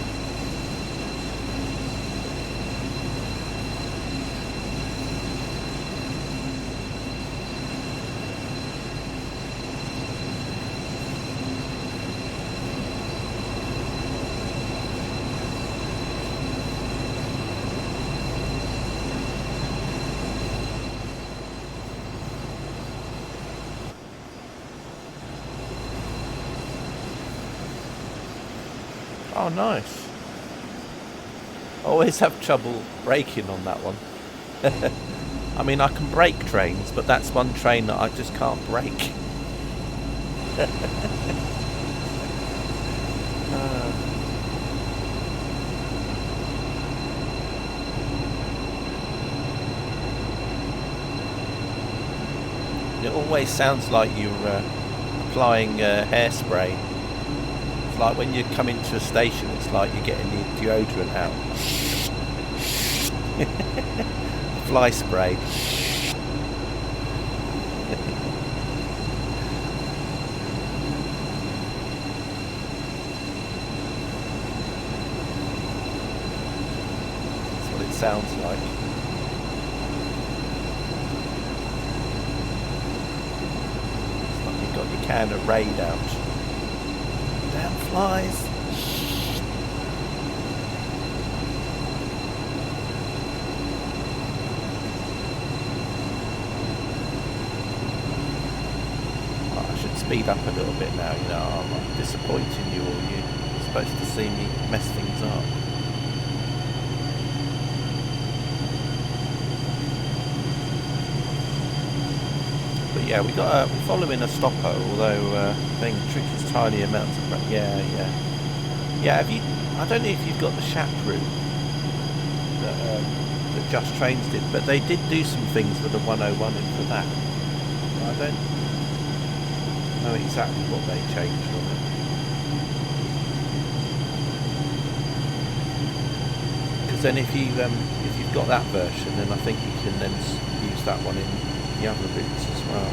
Oh, nice. I always have trouble braking on that one. I mean, I can brake trains, but that's one train that I just can't brake. It always sounds like you're applying hairspray. It's like when you come into a station, it's like you're getting the deodorant out. Fly spray. That's what it sounds like. It's like you've got your can of Raid out. Damn flies. Speed up a little bit now, you know. I'm disappointing you, or you're supposed to see me mess things up. But yeah, we're following a stopper, although thing trick is tiny amounts of yeah. Have you? I don't know if you've got the Shap route that Just Trains did, but they did do some things with the 101 in for that. I don't know exactly what they changed on it, because then if you've got that version, then I think you can then use that one in the other routes as well.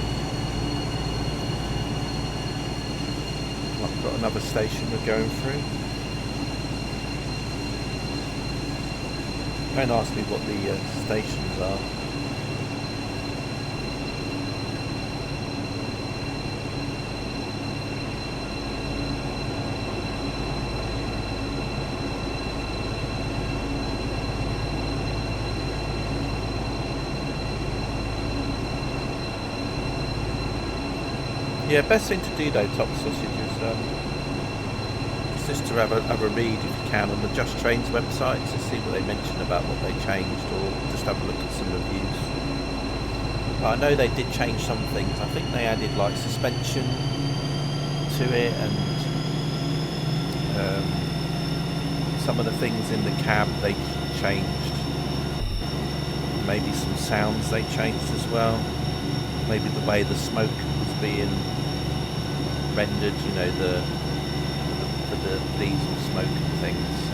I've got another station we're going through. Don't ask me what the stations are. Yeah, best thing to do though, Top Sausage, is just to have a read if you can on the Just Trains website to see what they mention about what they changed, or just have a look at some reviews. But I know they did change some things. I think they added like suspension to it, and some of the things in the cab they changed. Maybe some sounds they changed as well. Maybe the way the smoke was being rendered, you know, for the diesel smoke and things. So.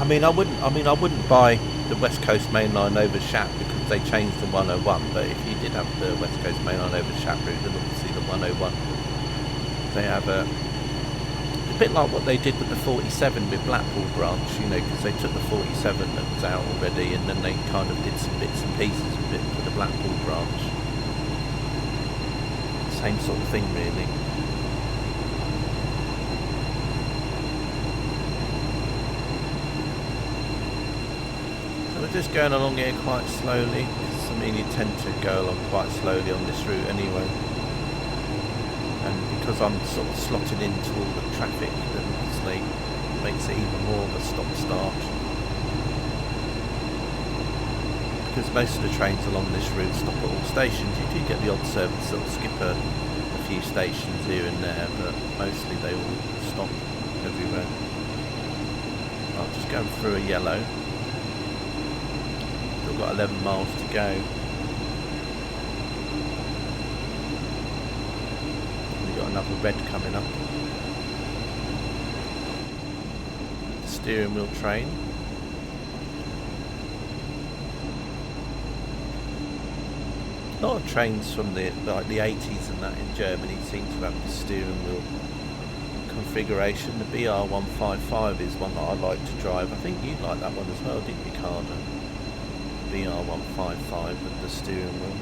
I mean, I wouldn't buy the West Coast Main Line over Shap because they changed the 101. But if you did have the West Coast Main Line over Shap route, then obviously the 101, they have a bit like what they did with the 47 with Blackpool branch, you know, because they took the 47 that was out already, and then they kind of did some bits and pieces with it for the Blackpool branch. Same sort of thing, really. Just going along here quite slowly, because I mean you tend to go along quite slowly on this route anyway, and because I'm sort of slotted into all the traffic, then obviously it makes it even more of a stop-start, because most of the trains along this route stop at all stations. You do get the odd service that will skip a few stations here and there, but mostly they all stop everywhere. I'll just go through a yellow. Still got 11 miles to go. We've got another red coming up. The steering wheel train. A lot of trains from the 80s and that in Germany seem to have the steering wheel configuration. The BR155 is one that I like to drive. I think you like that one as well, didn't you, Carter? BR155 with the steering wheel.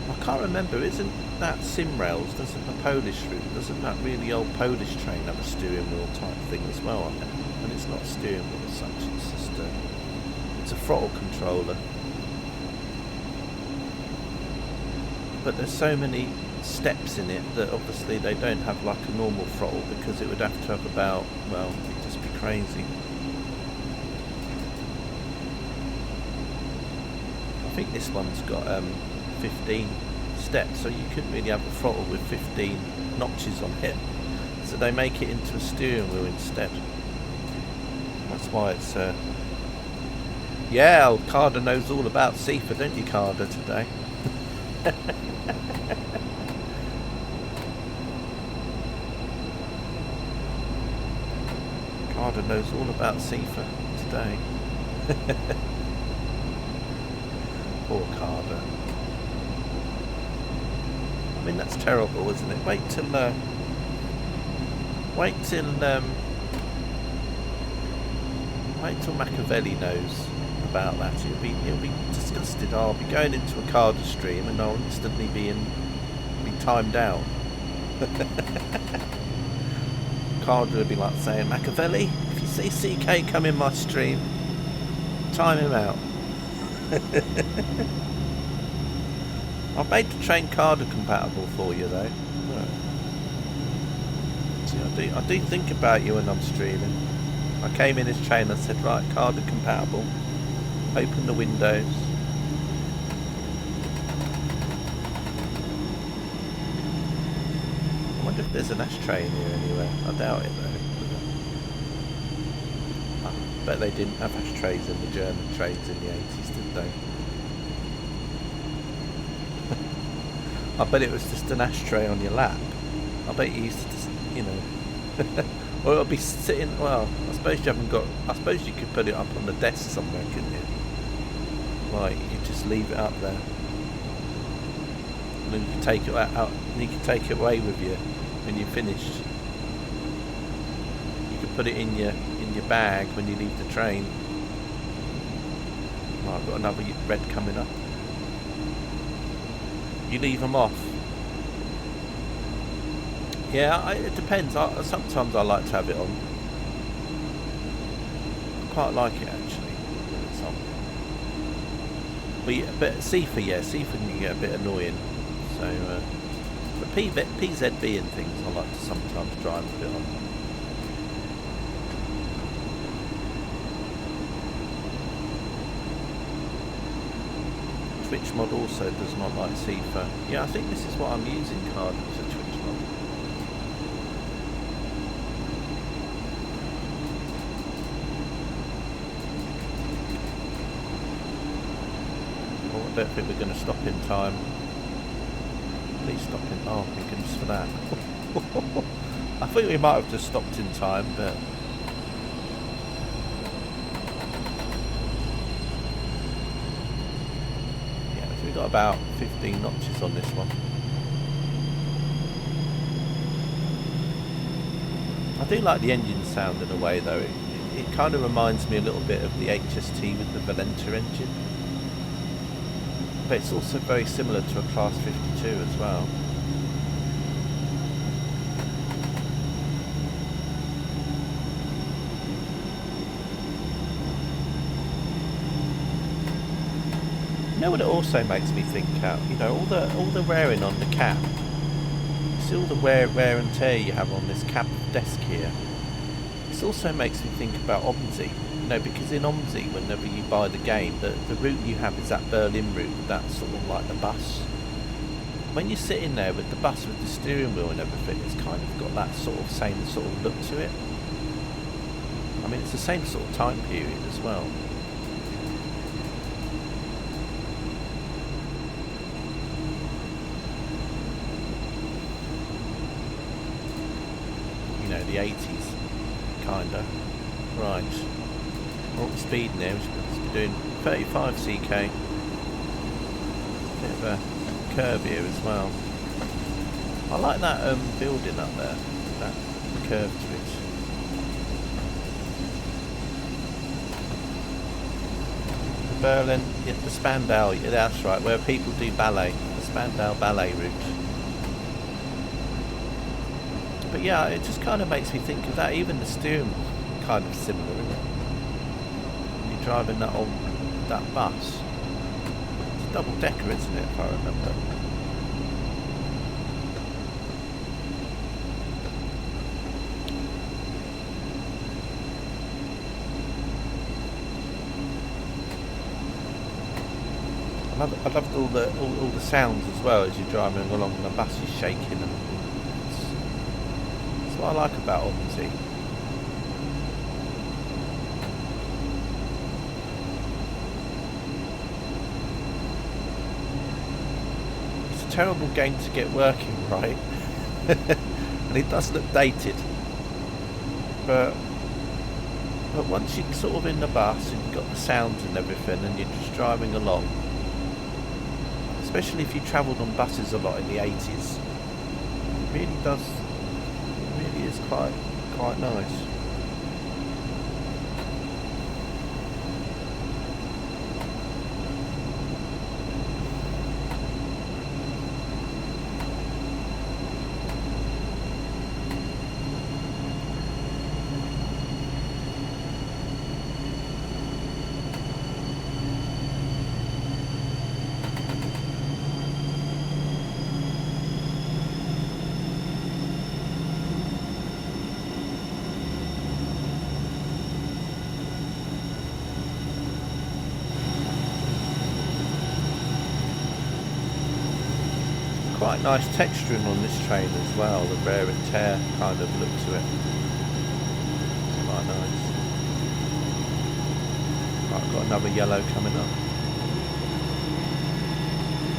I can't remember, isn't that Simrails, doesn't the Polish route, doesn't that really old Polish train have a steering wheel type thing as well on it? And it's not a steering wheel as such, it's just it's a throttle controller. But there's so many steps in it that obviously they don't have like a normal throttle, because it would have to have about, well, it'd just be crazy. I think this one's got 15 steps, so you couldn't really have a throttle with 15 notches on it, so they make it into a steering wheel instead. That's why it's yeah, old Carder knows all about SEFA, don't you, Carder, today? Carder knows all about SEFA today. Poor Carder. I mean, that's terrible, isn't it? Wait till Machiavelli knows about that. He'll be disgusted. I'll be going into a Carder stream and I'll instantly be timed out. Carder will be like saying, Machiavelli, if you see CK come in my stream, time him out. I've made the train Carder compatible for you though. See, I do think about you when I'm streaming. I came in his train and said, right, Carder compatible. Open the windows. I wonder if there's an ashtray in here anywhere. I doubt it though. I bet they didn't have ashtrays in the German trains in the 80s, did they? I bet it was just an ashtray on your lap. I bet you used to just, you know... Or it'll be sitting, well, I suppose you haven't got, I suppose you could put it up on the desk somewhere, couldn't you? Like, you could just leave it up there. And then you can take it out, and you can take it away with you when you're finished. You could put it in your bag when you leave the train. Right, I've got another red coming up. You leave them off. Yeah, it depends. Sometimes I like to have it on. I quite like it actually when it's on. But SEFA, yeah, SEFA can get a bit annoying. So, but PZB and things, I like to sometimes drive a bit on. Twitch mod also does not like SEFA. Yeah, I think this is what I'm using, Card, as a Twitch mod. I don't think we're going to stop in time. Please stop in. Oh, thank goodness for that. I think we might have just stopped in time, but yeah, so we've got about 15 notches on this one. I do like the engine sound in a way, though. It kind of reminds me a little bit of the HST with the Valenta engine. But it's also very similar to a Class 52 as well. You know what it also makes me think out? You know, all the wearing on the cab. You see all the wear and tear you have on this cab desk here. This also makes me think about OMSI. No, because in OMSI, whenever you buy the game, the route you have is that Berlin route, that's sort of like the bus. When you're sitting there with the bus with the steering wheel and everything, it's kind of got that sort of same sort of look to it. I mean, it's the same sort of time period as well. You know, the 80s, kinda. Right. What speed now? We're supposed to be doing 35 CK. Bit of a curve here as well. I like that building up there. That curve to it. The Berlin, yeah, the Spandau. Yeah, that's right. Where people do ballet. The Spandau Ballet route. But yeah, it just kind of makes me think of that. Even the steering wheel kind of similar, isn't it? When you're driving that bus. It's a double decker, isn't it, if I remember? I loved all the sounds as well as you're driving along and the bus is shaking, and that's what I like about Opti. It's a terrible game to get working right, and it does look dated, but once you're sort of in the bus and you've got the sounds and everything and you're just driving along, especially if you travelled on buses a lot in the 80s, it really is quite nice. Quite nice texturing on this train as well, the wear and tear kind of look to it. It's quite nice. Right, I've got another yellow coming up,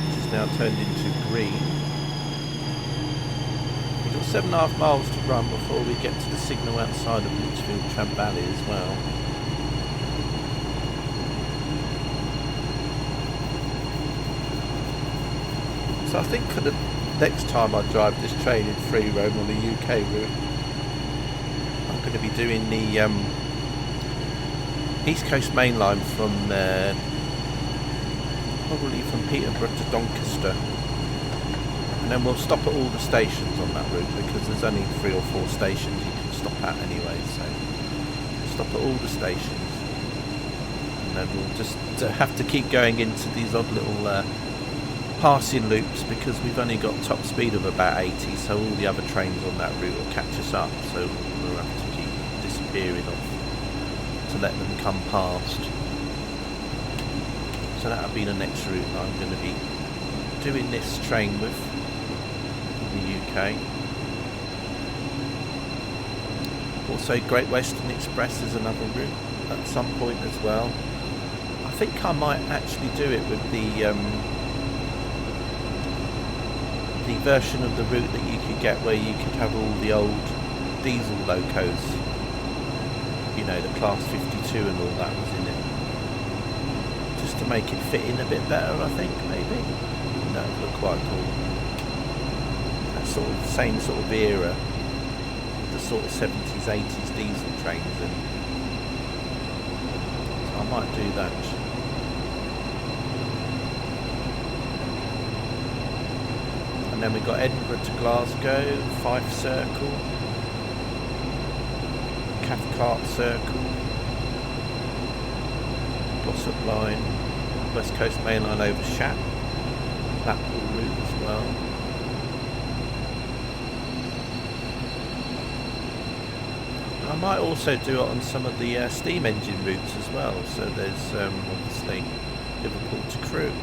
which is now turned into green. We've got 7.5 miles to run before we get to the signal outside of Lichfield Tram Valley as well. So I think for the next time I drive this train in Freeroam on the UK route, I'm going to be doing the East Coast Main Line from probably from Peterborough to Doncaster, and then we'll stop at all the stations on that route because there's only 3 or 4 stations you can stop at anyway. So we'll stop at all the stations, and then we'll just have to keep going into these odd little passing loops because we've only got top speed of about 80, so all the other trains on that route will catch us up, so we'll have to keep disappearing off to let them come past. So that'll be the next route I'm going to be doing this train with in the UK. Also Great Western Express is another route at some point as well. I think I might actually do it with the version of the route that you could get where you could have all the old diesel locos, you know, the Class 52 and all that was in it, just to make it fit in a bit better, I think, maybe. That would look quite cool. That sort of same sort of era, the sort of 70s, 80s diesel trains, and so I might do that. And then we've got Edinburgh to Glasgow, Fife Circle, Cathcart Circle, Glossop Line, West Coast Main Line over Shap, Blackpool route as well. I might also do it on some of the steam engine routes as well. So there's obviously Liverpool to Crewe.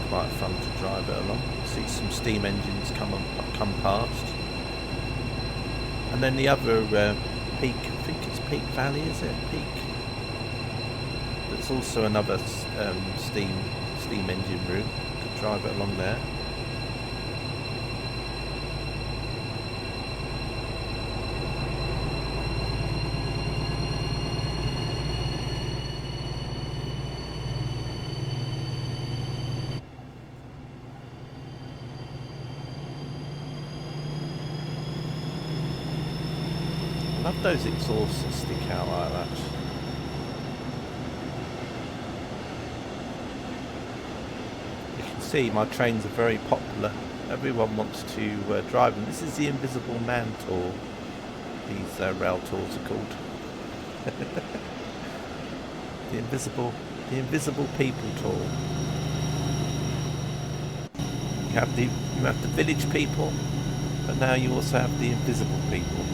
Quite fun to drive it along. See some steam engines come past, and then the other Peak, I think it's Peak Valley, is it? Peak. That's also another steam engine route. Could drive it along there. I love those exhausts that stick out like that. see, my trains are very popular. Everyone wants to drive them. This is the Invisible Man tour. These rail tours are called. the Invisible People tour. You have the village people, but now you also have the invisible people.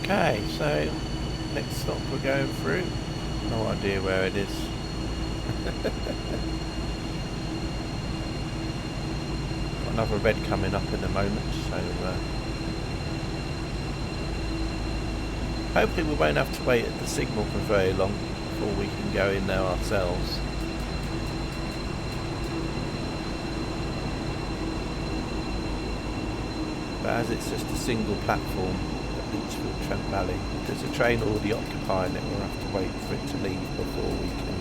Okay, so next stop we're going through. No idea where it is. Got another red coming up in a moment, so hopefully we won't have to wait at the signal for very long before we can go in there ourselves. But as it's just a single platform, Lichfield, Trent Valley. If there's a train already occupying it, we'll have to wait for it to leave before we can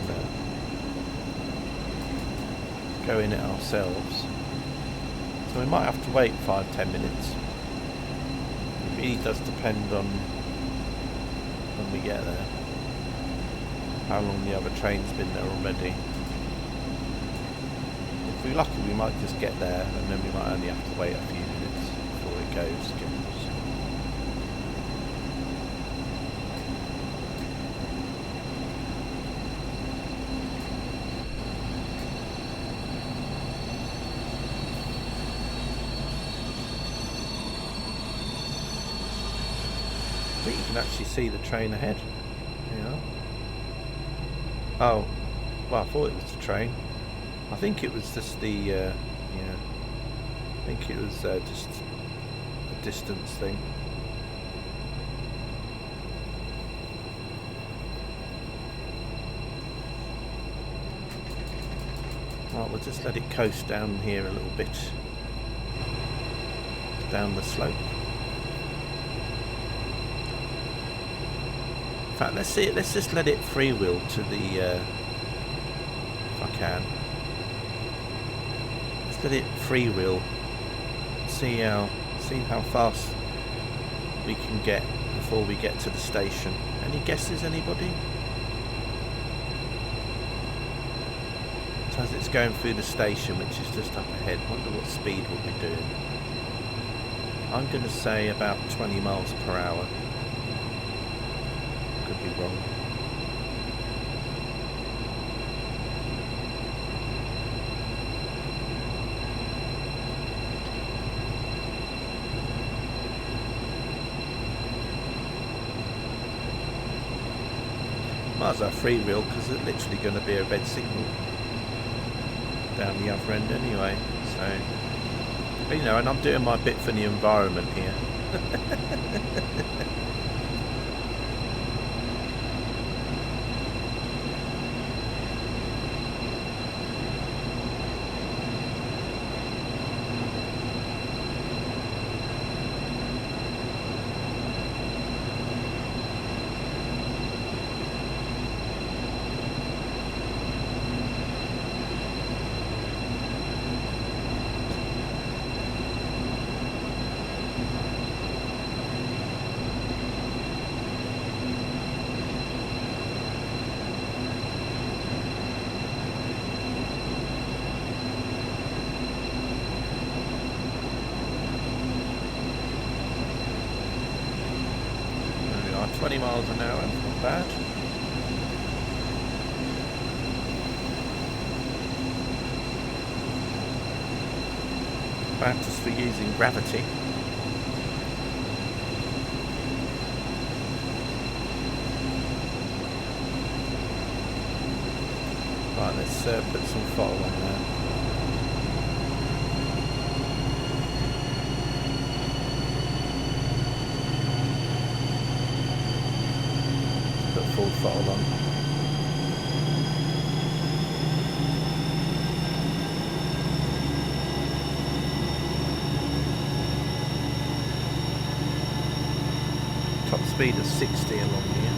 go in it ourselves. So we might have to wait 5-10 minutes. It really does depend on when we get there, how long the other train's been there already. If we're lucky, we might just get there and then we might only have to wait a few minutes before it goes. I think you can actually see the train ahead. Yeah. Oh, well, I thought it was the train. I think it was just the, yeah. I think it was just a distance thing. Right, we'll just let it coast down here a little bit. Down the slope. In fact, let's see it. Let's just let it freewheel to the. If I can, let's let it freewheel. See how fast we can get before we get to the station. Any guesses, anybody? So as it's going through the station, which is just up ahead, wonder what speed we'll be doing. I'm going to say about 20 miles per hour. Could be wrong. Might as well freewheel because it's literally going to be a red signal down the other end anyway. So, you know, and I'm doing my bit for the environment here. There we are, 20 miles an hour, that's not bad. Practice for using gravity. Right, let's put some throttle on there. Put full throttle on. speed of 60 along here.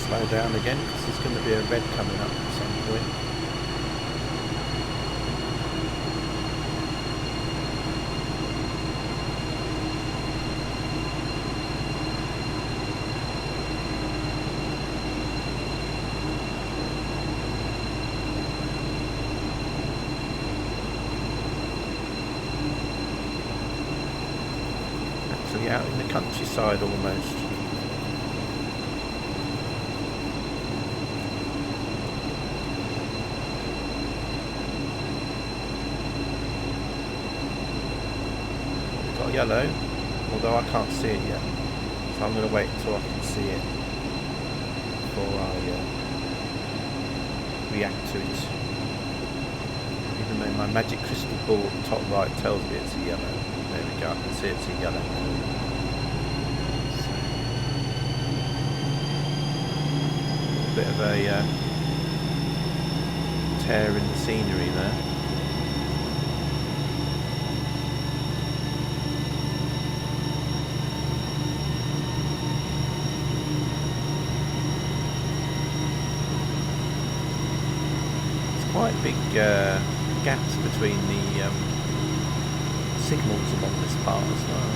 Slow down again because there's going to be a red coming up at some point. Actually out in the countryside almost. Yellow, although I can't see it yet, so I'm going to wait until I can see it before I react to it, even though my magic crystal ball at the top right tells me it's a yellow. There we go, I can see it's a yellow now. A bit of a tear in the scenery there. Quite big gaps between the signals along this part as well.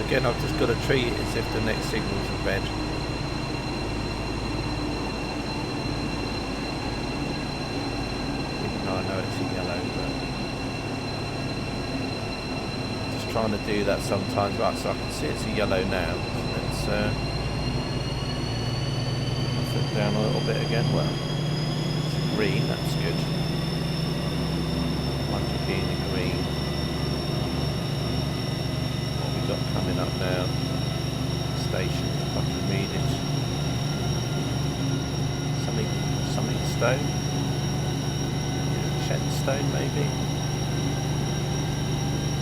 Again, I've just got to treat it as if the next signal's a red. Even though I know it's a yellow, but just trying to do that sometimes. Right, so I can see it's a yellow now. So let's flip down a little bit again. Well, it's green, that's good. One being a green. Coming up now, station, if I can read it. Something stone, Shenstone maybe.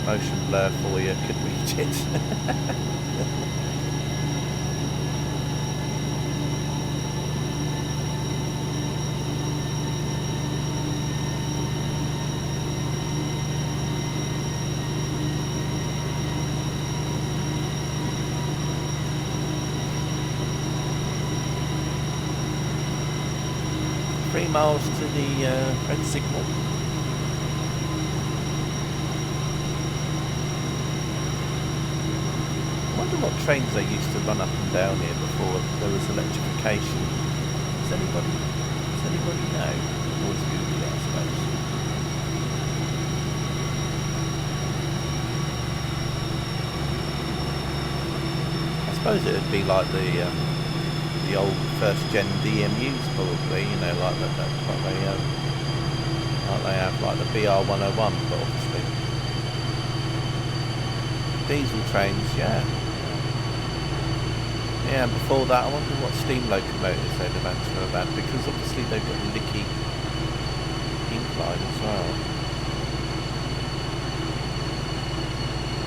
Motion blur for you, could read it. Miles to the red signal. I wonder what trains they used to run up and down here before there was electrification. Does anybody know? Always Google it, I suppose. I suppose it would be like the old first gen DMUs probably, you know, like that like they have like the BR101, but obviously diesel trains, yeah. Yeah, and before that I wonder what steam locomotives they'd have had to have had, because obviously they've got a Licky incline as well.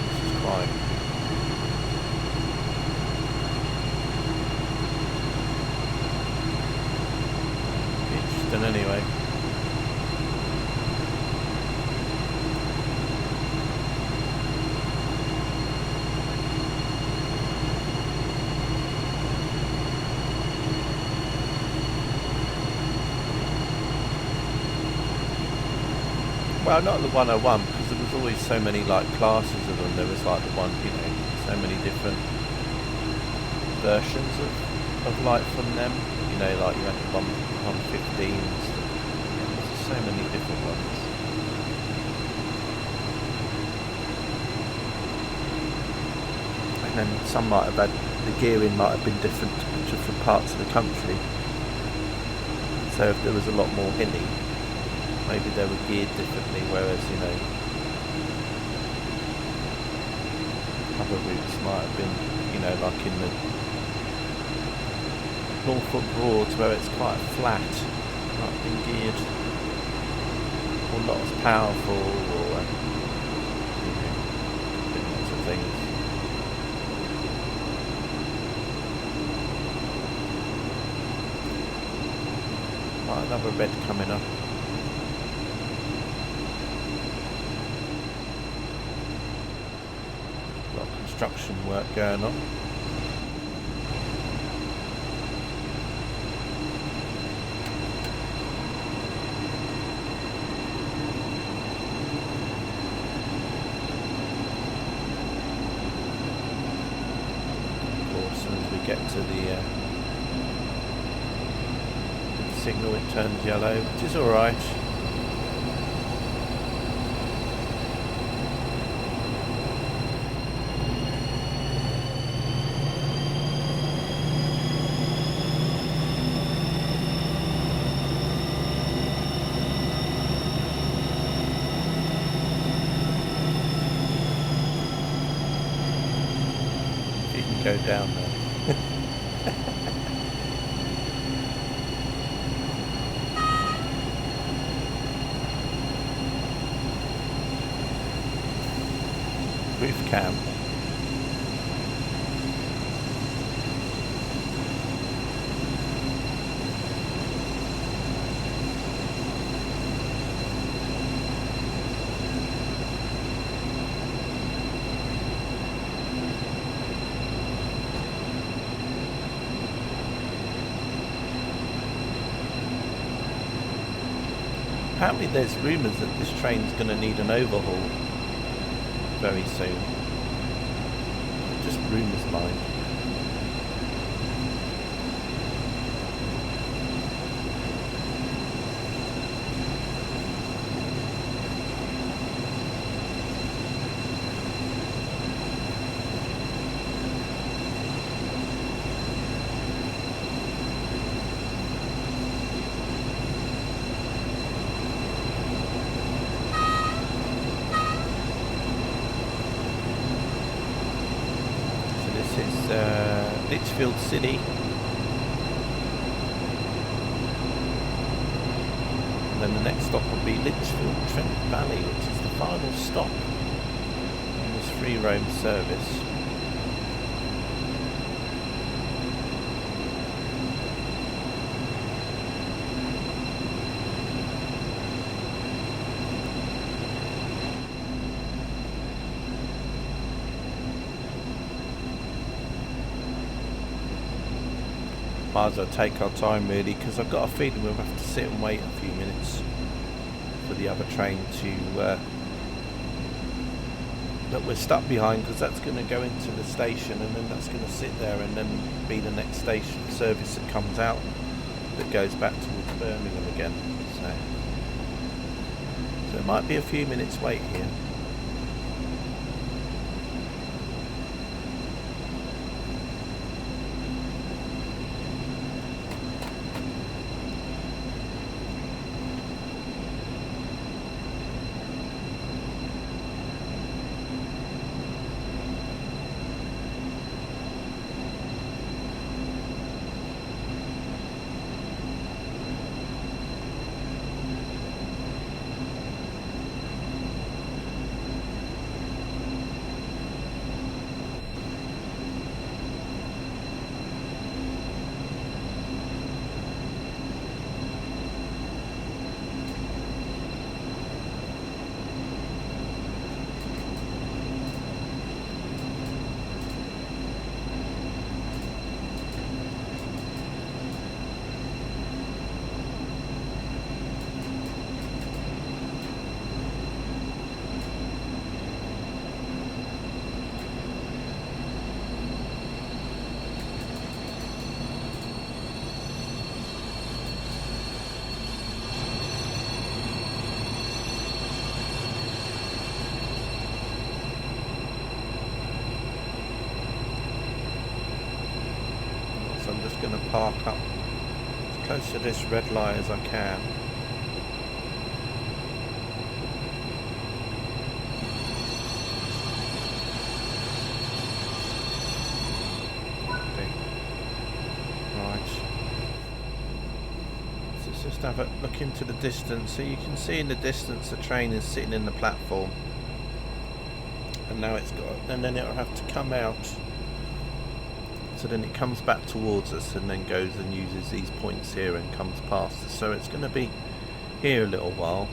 Which is quite anyway. Well, not the 101, because there was always so many like classes of them. There was like the one, you know, so many different versions of light from them. You know, like you had the 115s. There's so many different ones. And then some might have had, the gearing might have been different to different parts of the country. So if there was a lot more hilly, maybe they were geared differently, whereas, you know, other routes might have been, you know, like in the Norfolk Broads where it's quite flat, might have been geared, or not as powerful, or, you know, lots of things. Right, another red coming up. Construction work going on. Of course, as soon as we get to the signal, it turns yellow, which is alright. Go down there. Roof cam. Apparently there's rumours that this train's going to need an overhaul very soon. Just rumours, mind. Lichfield City, and then the next stop will be Lichfield, Trent Valley, which is the final stop on this Freeroam service. Might as well take our time really, because I've got a feeling we'll have to sit and wait a few minutes for the other train to that we're stuck behind, because that's going to go into the station and then that's going to sit there and then be the next station service that comes out that goes back towards Birmingham again. So it might be a few minutes wait here. park up as close to this red light as I can. Just have a look into the distance. So you can see in the distance the train is sitting in the platform, and now it's got, and then it'll have to come out, so then it comes back towards us and then goes and uses these points here and comes past us. So it's going to be here a little while,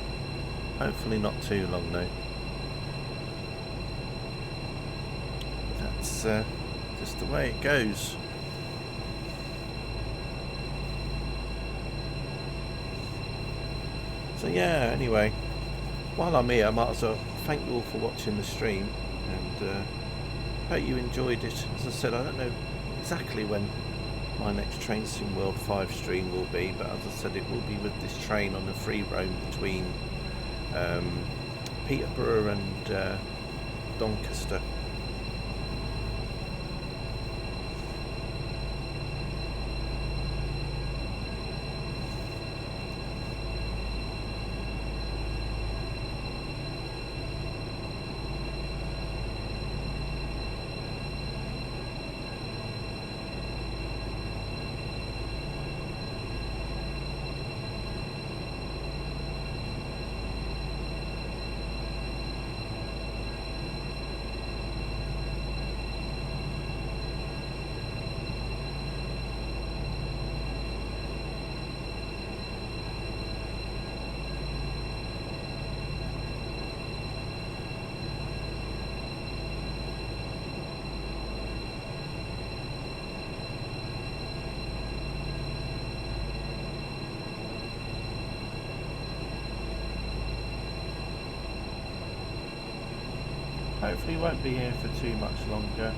hopefully not too long though. That's just the way it goes. So yeah, anyway, while I'm here I might as well thank you all for watching the stream, and hope you enjoyed it. As I said, I don't know exactly when my next Train Sim World 5 stream will be, but as I said, it will be with this train on the Freeroam between Peterborough and Doncaster. Hopefully won't be here for too much longer.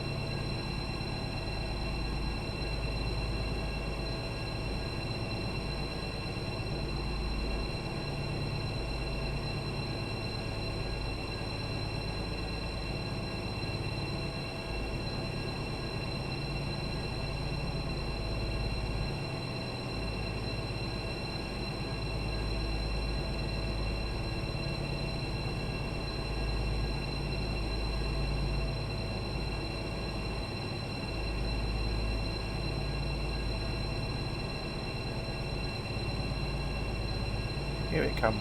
Here it comes.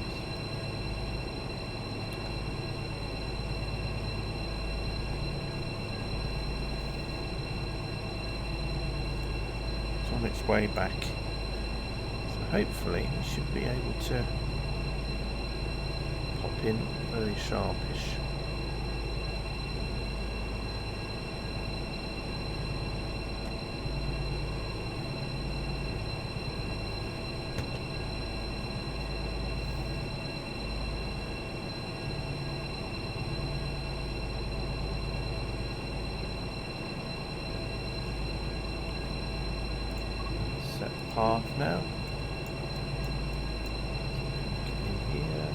It's on its way back. So hopefully we should be able to pop in very sharpish. Path now. Get in here.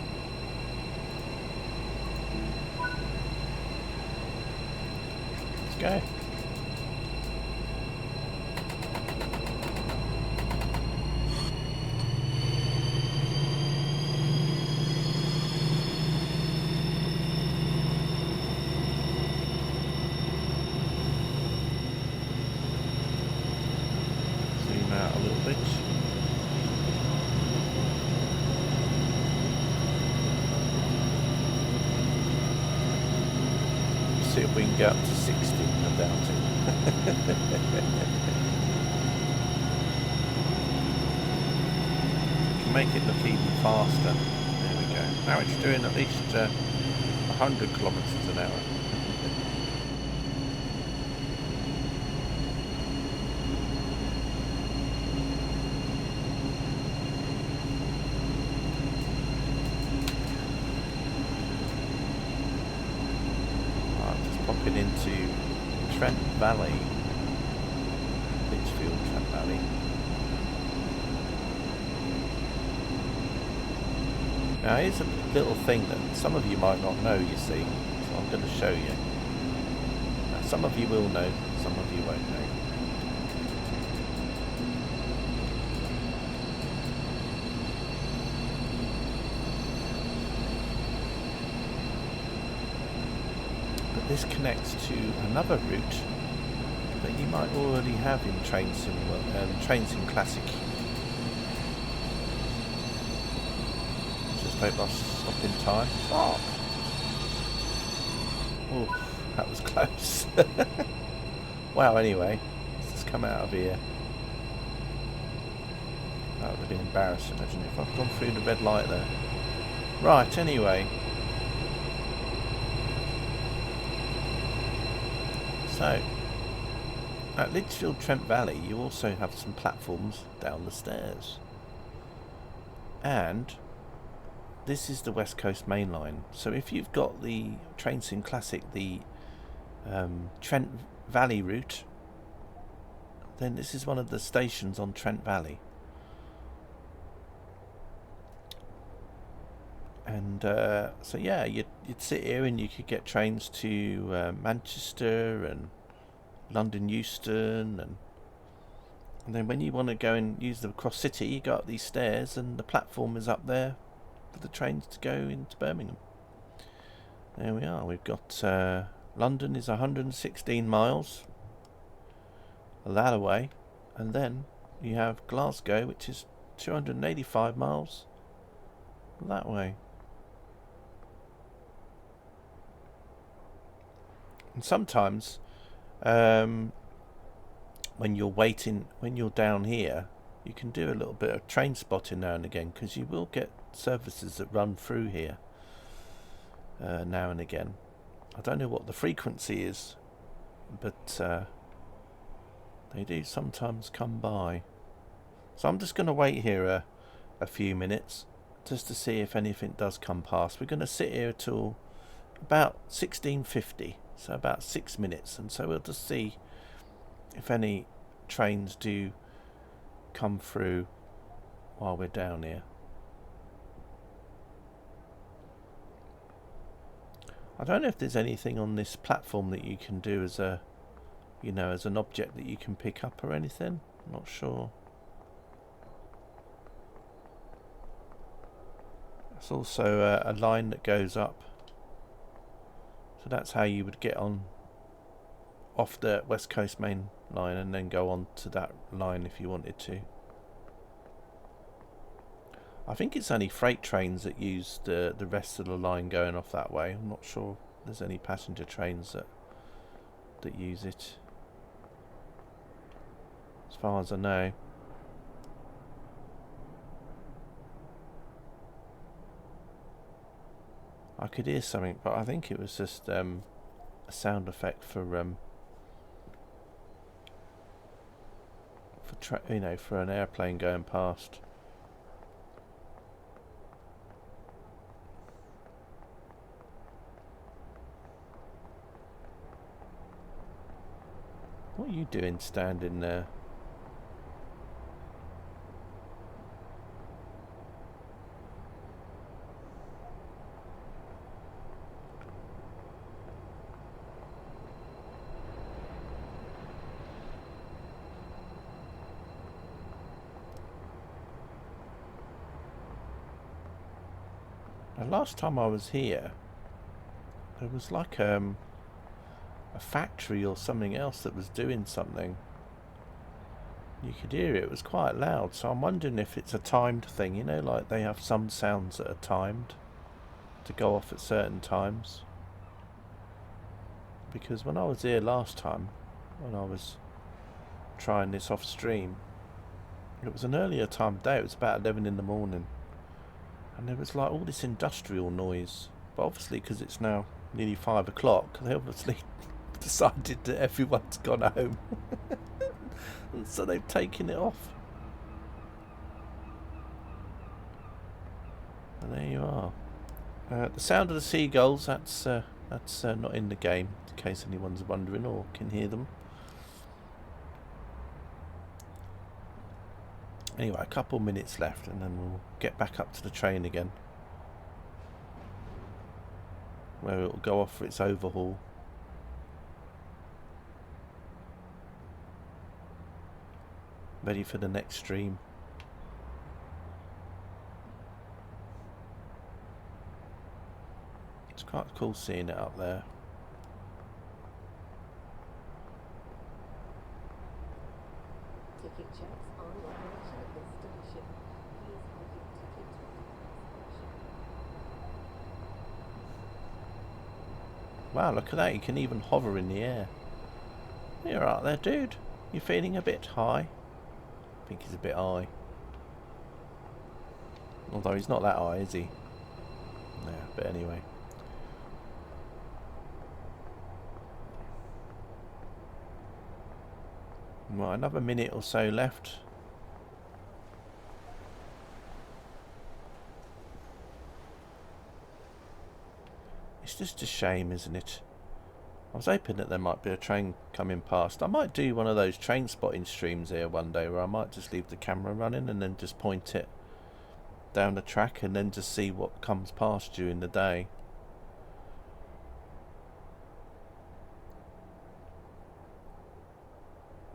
Let's go. Out a little bit. See if we can get up to 60. I doubt it. Can make it look even faster. There we go. Now it's doing at least 100 kilometers an hour. Popping into Trent Valley, Lichfield, Trent Valley. Now here's a little thing that some of you might not know, you see, so I'm going to show you. Now some of you will know, some of you won't know. this connects to another route that you might already have in Train Sim Classic. Just hope I stop in time. Stop! Oh, that was close. Wow, anyway, let's just come out of here. That would have been embarrassing, imagine if I'd gone through the red light there. Right, anyway. So, at Lichfield Trent Valley, you also have some platforms down the stairs. And this is the West Coast Main Line. So if you've got the Train Sim Classic, the Trent Valley route, then this is one of the stations on Trent Valley. And so yeah, you'd sit here and you could get trains to Manchester and London Euston, and then when you want to go and use the cross city, you go up these stairs and the platform is up there for the trains to go into Birmingham. There we are. We've got London is 116 miles that away, and then you have Glasgow, which is 285 miles that way. And sometimes when you're down here, you can do a little bit of train spotting now and again, because you will get services that run through here now and again. I don't know what the frequency is, but they do sometimes come by. So I'm just going to wait here a few minutes just to see if anything does come past. We're going to sit here till about 16:50, so about 6 minutes, and so we'll just see if any trains do come through while we're down here. I don't know if there's anything on this platform that you can do as a, as an object that you can pick up or anything. I'm not sure. It's also a line that goes up. So that's how you would get on off the West Coast Main Line and then go on to that line if you wanted to. I think it's only freight trains that use the rest of the line going off that way. I'm not sure if there's any passenger trains that use it, as far as I know. I could hear something, but I think it was just a sound effect for an airplane going past. What are you doing standing there? The last time I was here, there was like a factory or something else that was doing something. You could hear it. It was quite loud, so I'm wondering if it's a timed thing, like they have some sounds that are timed to go off at certain times. Because when I was here last time, when I was trying this off stream, it was an earlier time of day. It was about 11 in the morning, and there was like all this industrial noise, but obviously because it's now nearly 5 o'clock, they obviously decided that everyone's gone home. And so they've taken it off. And there you are. The sound of the seagulls, that's not in the game, in case anyone's wondering or can hear them. Anyway, a couple minutes left and then we'll get back up to the train again, where it'll go off for its overhaul. Ready for the next stream. It's quite cool seeing it up there. Wow, look at that. You can even hover in the air. You're right there, dude. You're feeling a bit high. I think he's a bit high. Although he's not that high, is he? Yeah, but anyway. Right, another minute or so left. It's just a shame, isn't it? I was hoping that there might be a train coming past. I might do one of those train spotting streams here one day where I might just leave the camera running and then just point it down the track and then just see what comes past during the day.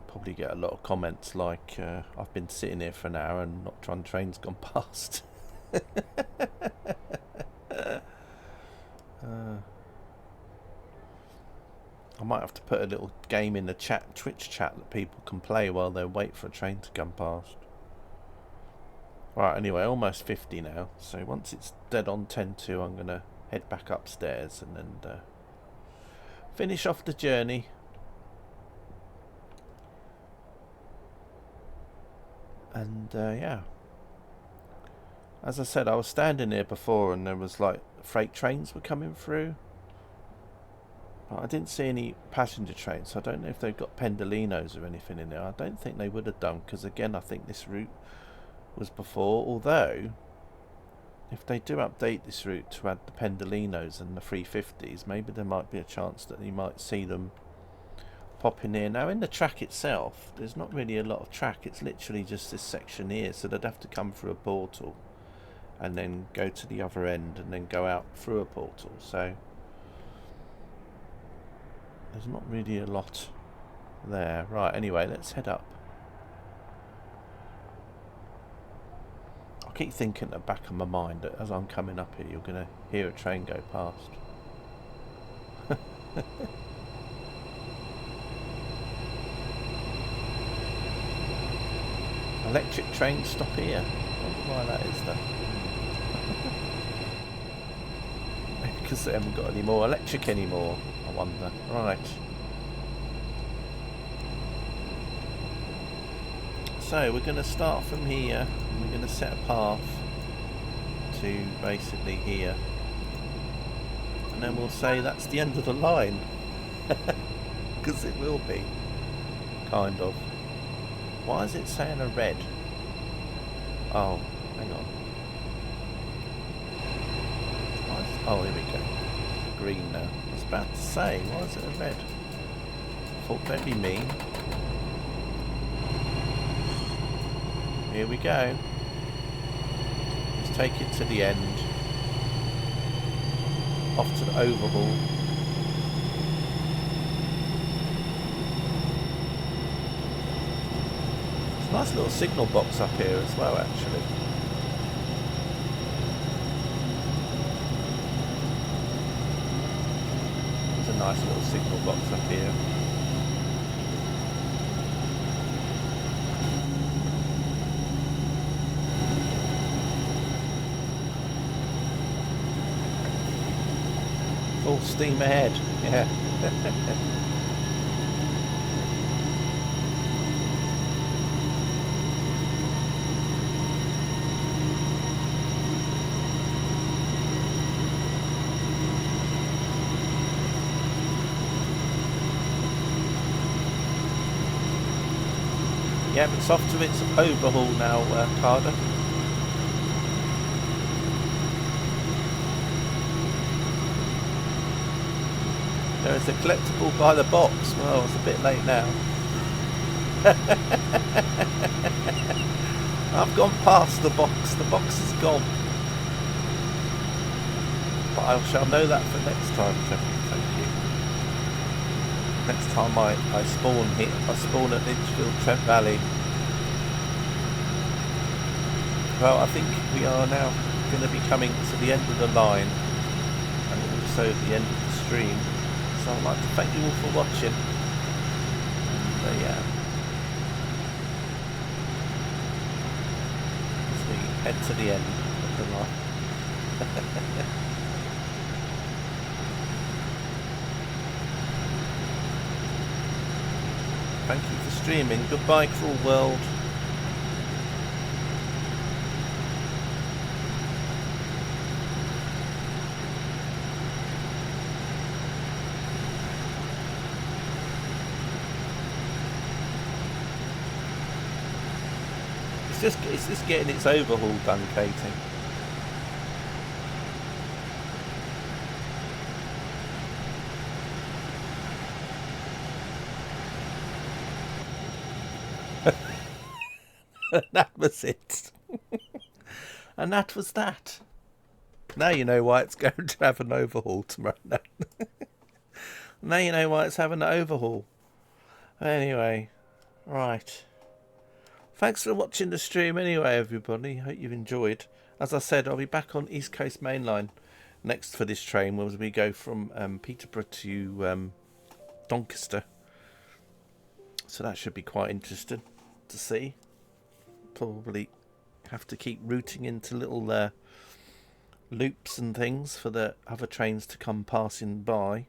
Probably get a lot of comments like I've been sitting here for an hour and not one train's gone past. I might have to put a little game in the chat, Twitch chat, that people can play while they wait for a train to come past. Right, anyway, almost 50 now. So once it's dead on 10 to, I'm going to head back upstairs and then finish off the journey. And yeah. As I said, I was standing there before and there was like freight trains were coming through. I didn't see any passenger trains, so I don't know if they've got pendolinos or anything in there. I don't think they would have done, because again I think this route was before, although if they do update this route to add the pendolinos and the 350s, maybe there might be a chance that you might see them popping in. Now in the track itself, there's not really a lot of track, it's literally just this section here, so they'd have to come through a portal and then go to the other end and then go out through a portal, so there's not really a lot there. Right, anyway, let's head up. I keep thinking at the back of my mind that as I'm coming up here, you're going to hear a train go past. Electric trains stop here. I wonder why that is though. Maybe because they haven't got any more electric anymore. I wonder. Right. So we're going to start from here. And we're going to set a path to basically here. And then we'll say that's the end of the line. Because it will be. Kind of. Why is it saying a red? Oh, hang on. Oh, here we go. Green now. I was about to say, why is it a red? Thought that'd be mean. Here we go. Let's take it to the end. Off to the overhaul. It's a nice little signal box up here as well, actually. There's a nice little signal box up here. Full steam ahead, yeah. Yeah, but it's off to its overhaul now, Carter. There is a collectible by the box. Well, it's a bit late now. I've gone past the box. The box is gone. But I shall know that for next time, Trent. Thank you. Next time I spawn here, I spawn at Lichfield, Trent Valley. Well, I think we are now going to be coming to the end of the line. And also the end of the stream. So I'd like to thank you all for watching. And yeah. As we head to the end of the line. Thank you for streaming. Goodbye, cruel world. It's just getting its overhaul done, Katie. That was it. And that was that. Now you know why it's going to have an overhaul tomorrow night. Now you know why it's having an overhaul. Anyway, right. Thanks for watching the stream anyway, everybody. Hope you've enjoyed. As I said, I'll be back on East Coast Main Line next for this train as we go from Peterborough to Doncaster. So that should be quite interesting to see. Probably have to keep routing into little loops and things for the other trains to come passing by.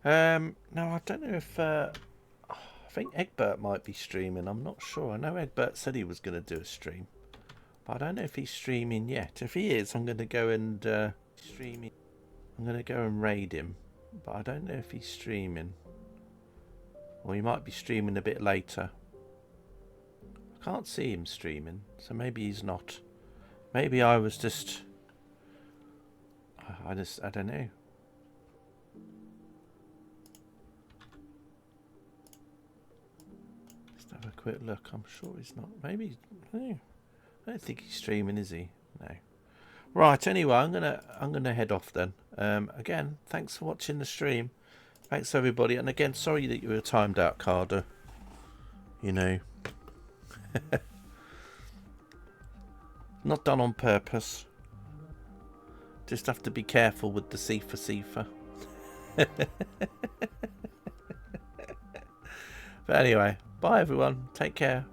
No, I don't know if... I think Egbert might be streaming. I'm not sure. I know Egbert said he was going to do a stream, but I don't know if he's streaming yet. If he is, I'm going to go and streaming. I'm going to go and raid him, but I don't know if he's streaming. Or he might be streaming a bit later. I can't see him streaming, so maybe he's not. Maybe I was just... I don't know. Have a quick look. I'm sure he's not. Maybe. I don't think he's streaming, is he? No. Right. Anyway, I'm gonna head off then. Again, thanks for watching the stream. Thanks everybody, and again, sorry that you were timed out, Carter. You know, not done on purpose. Just have to be careful with the Sifa. But anyway. Bye everyone. Take care.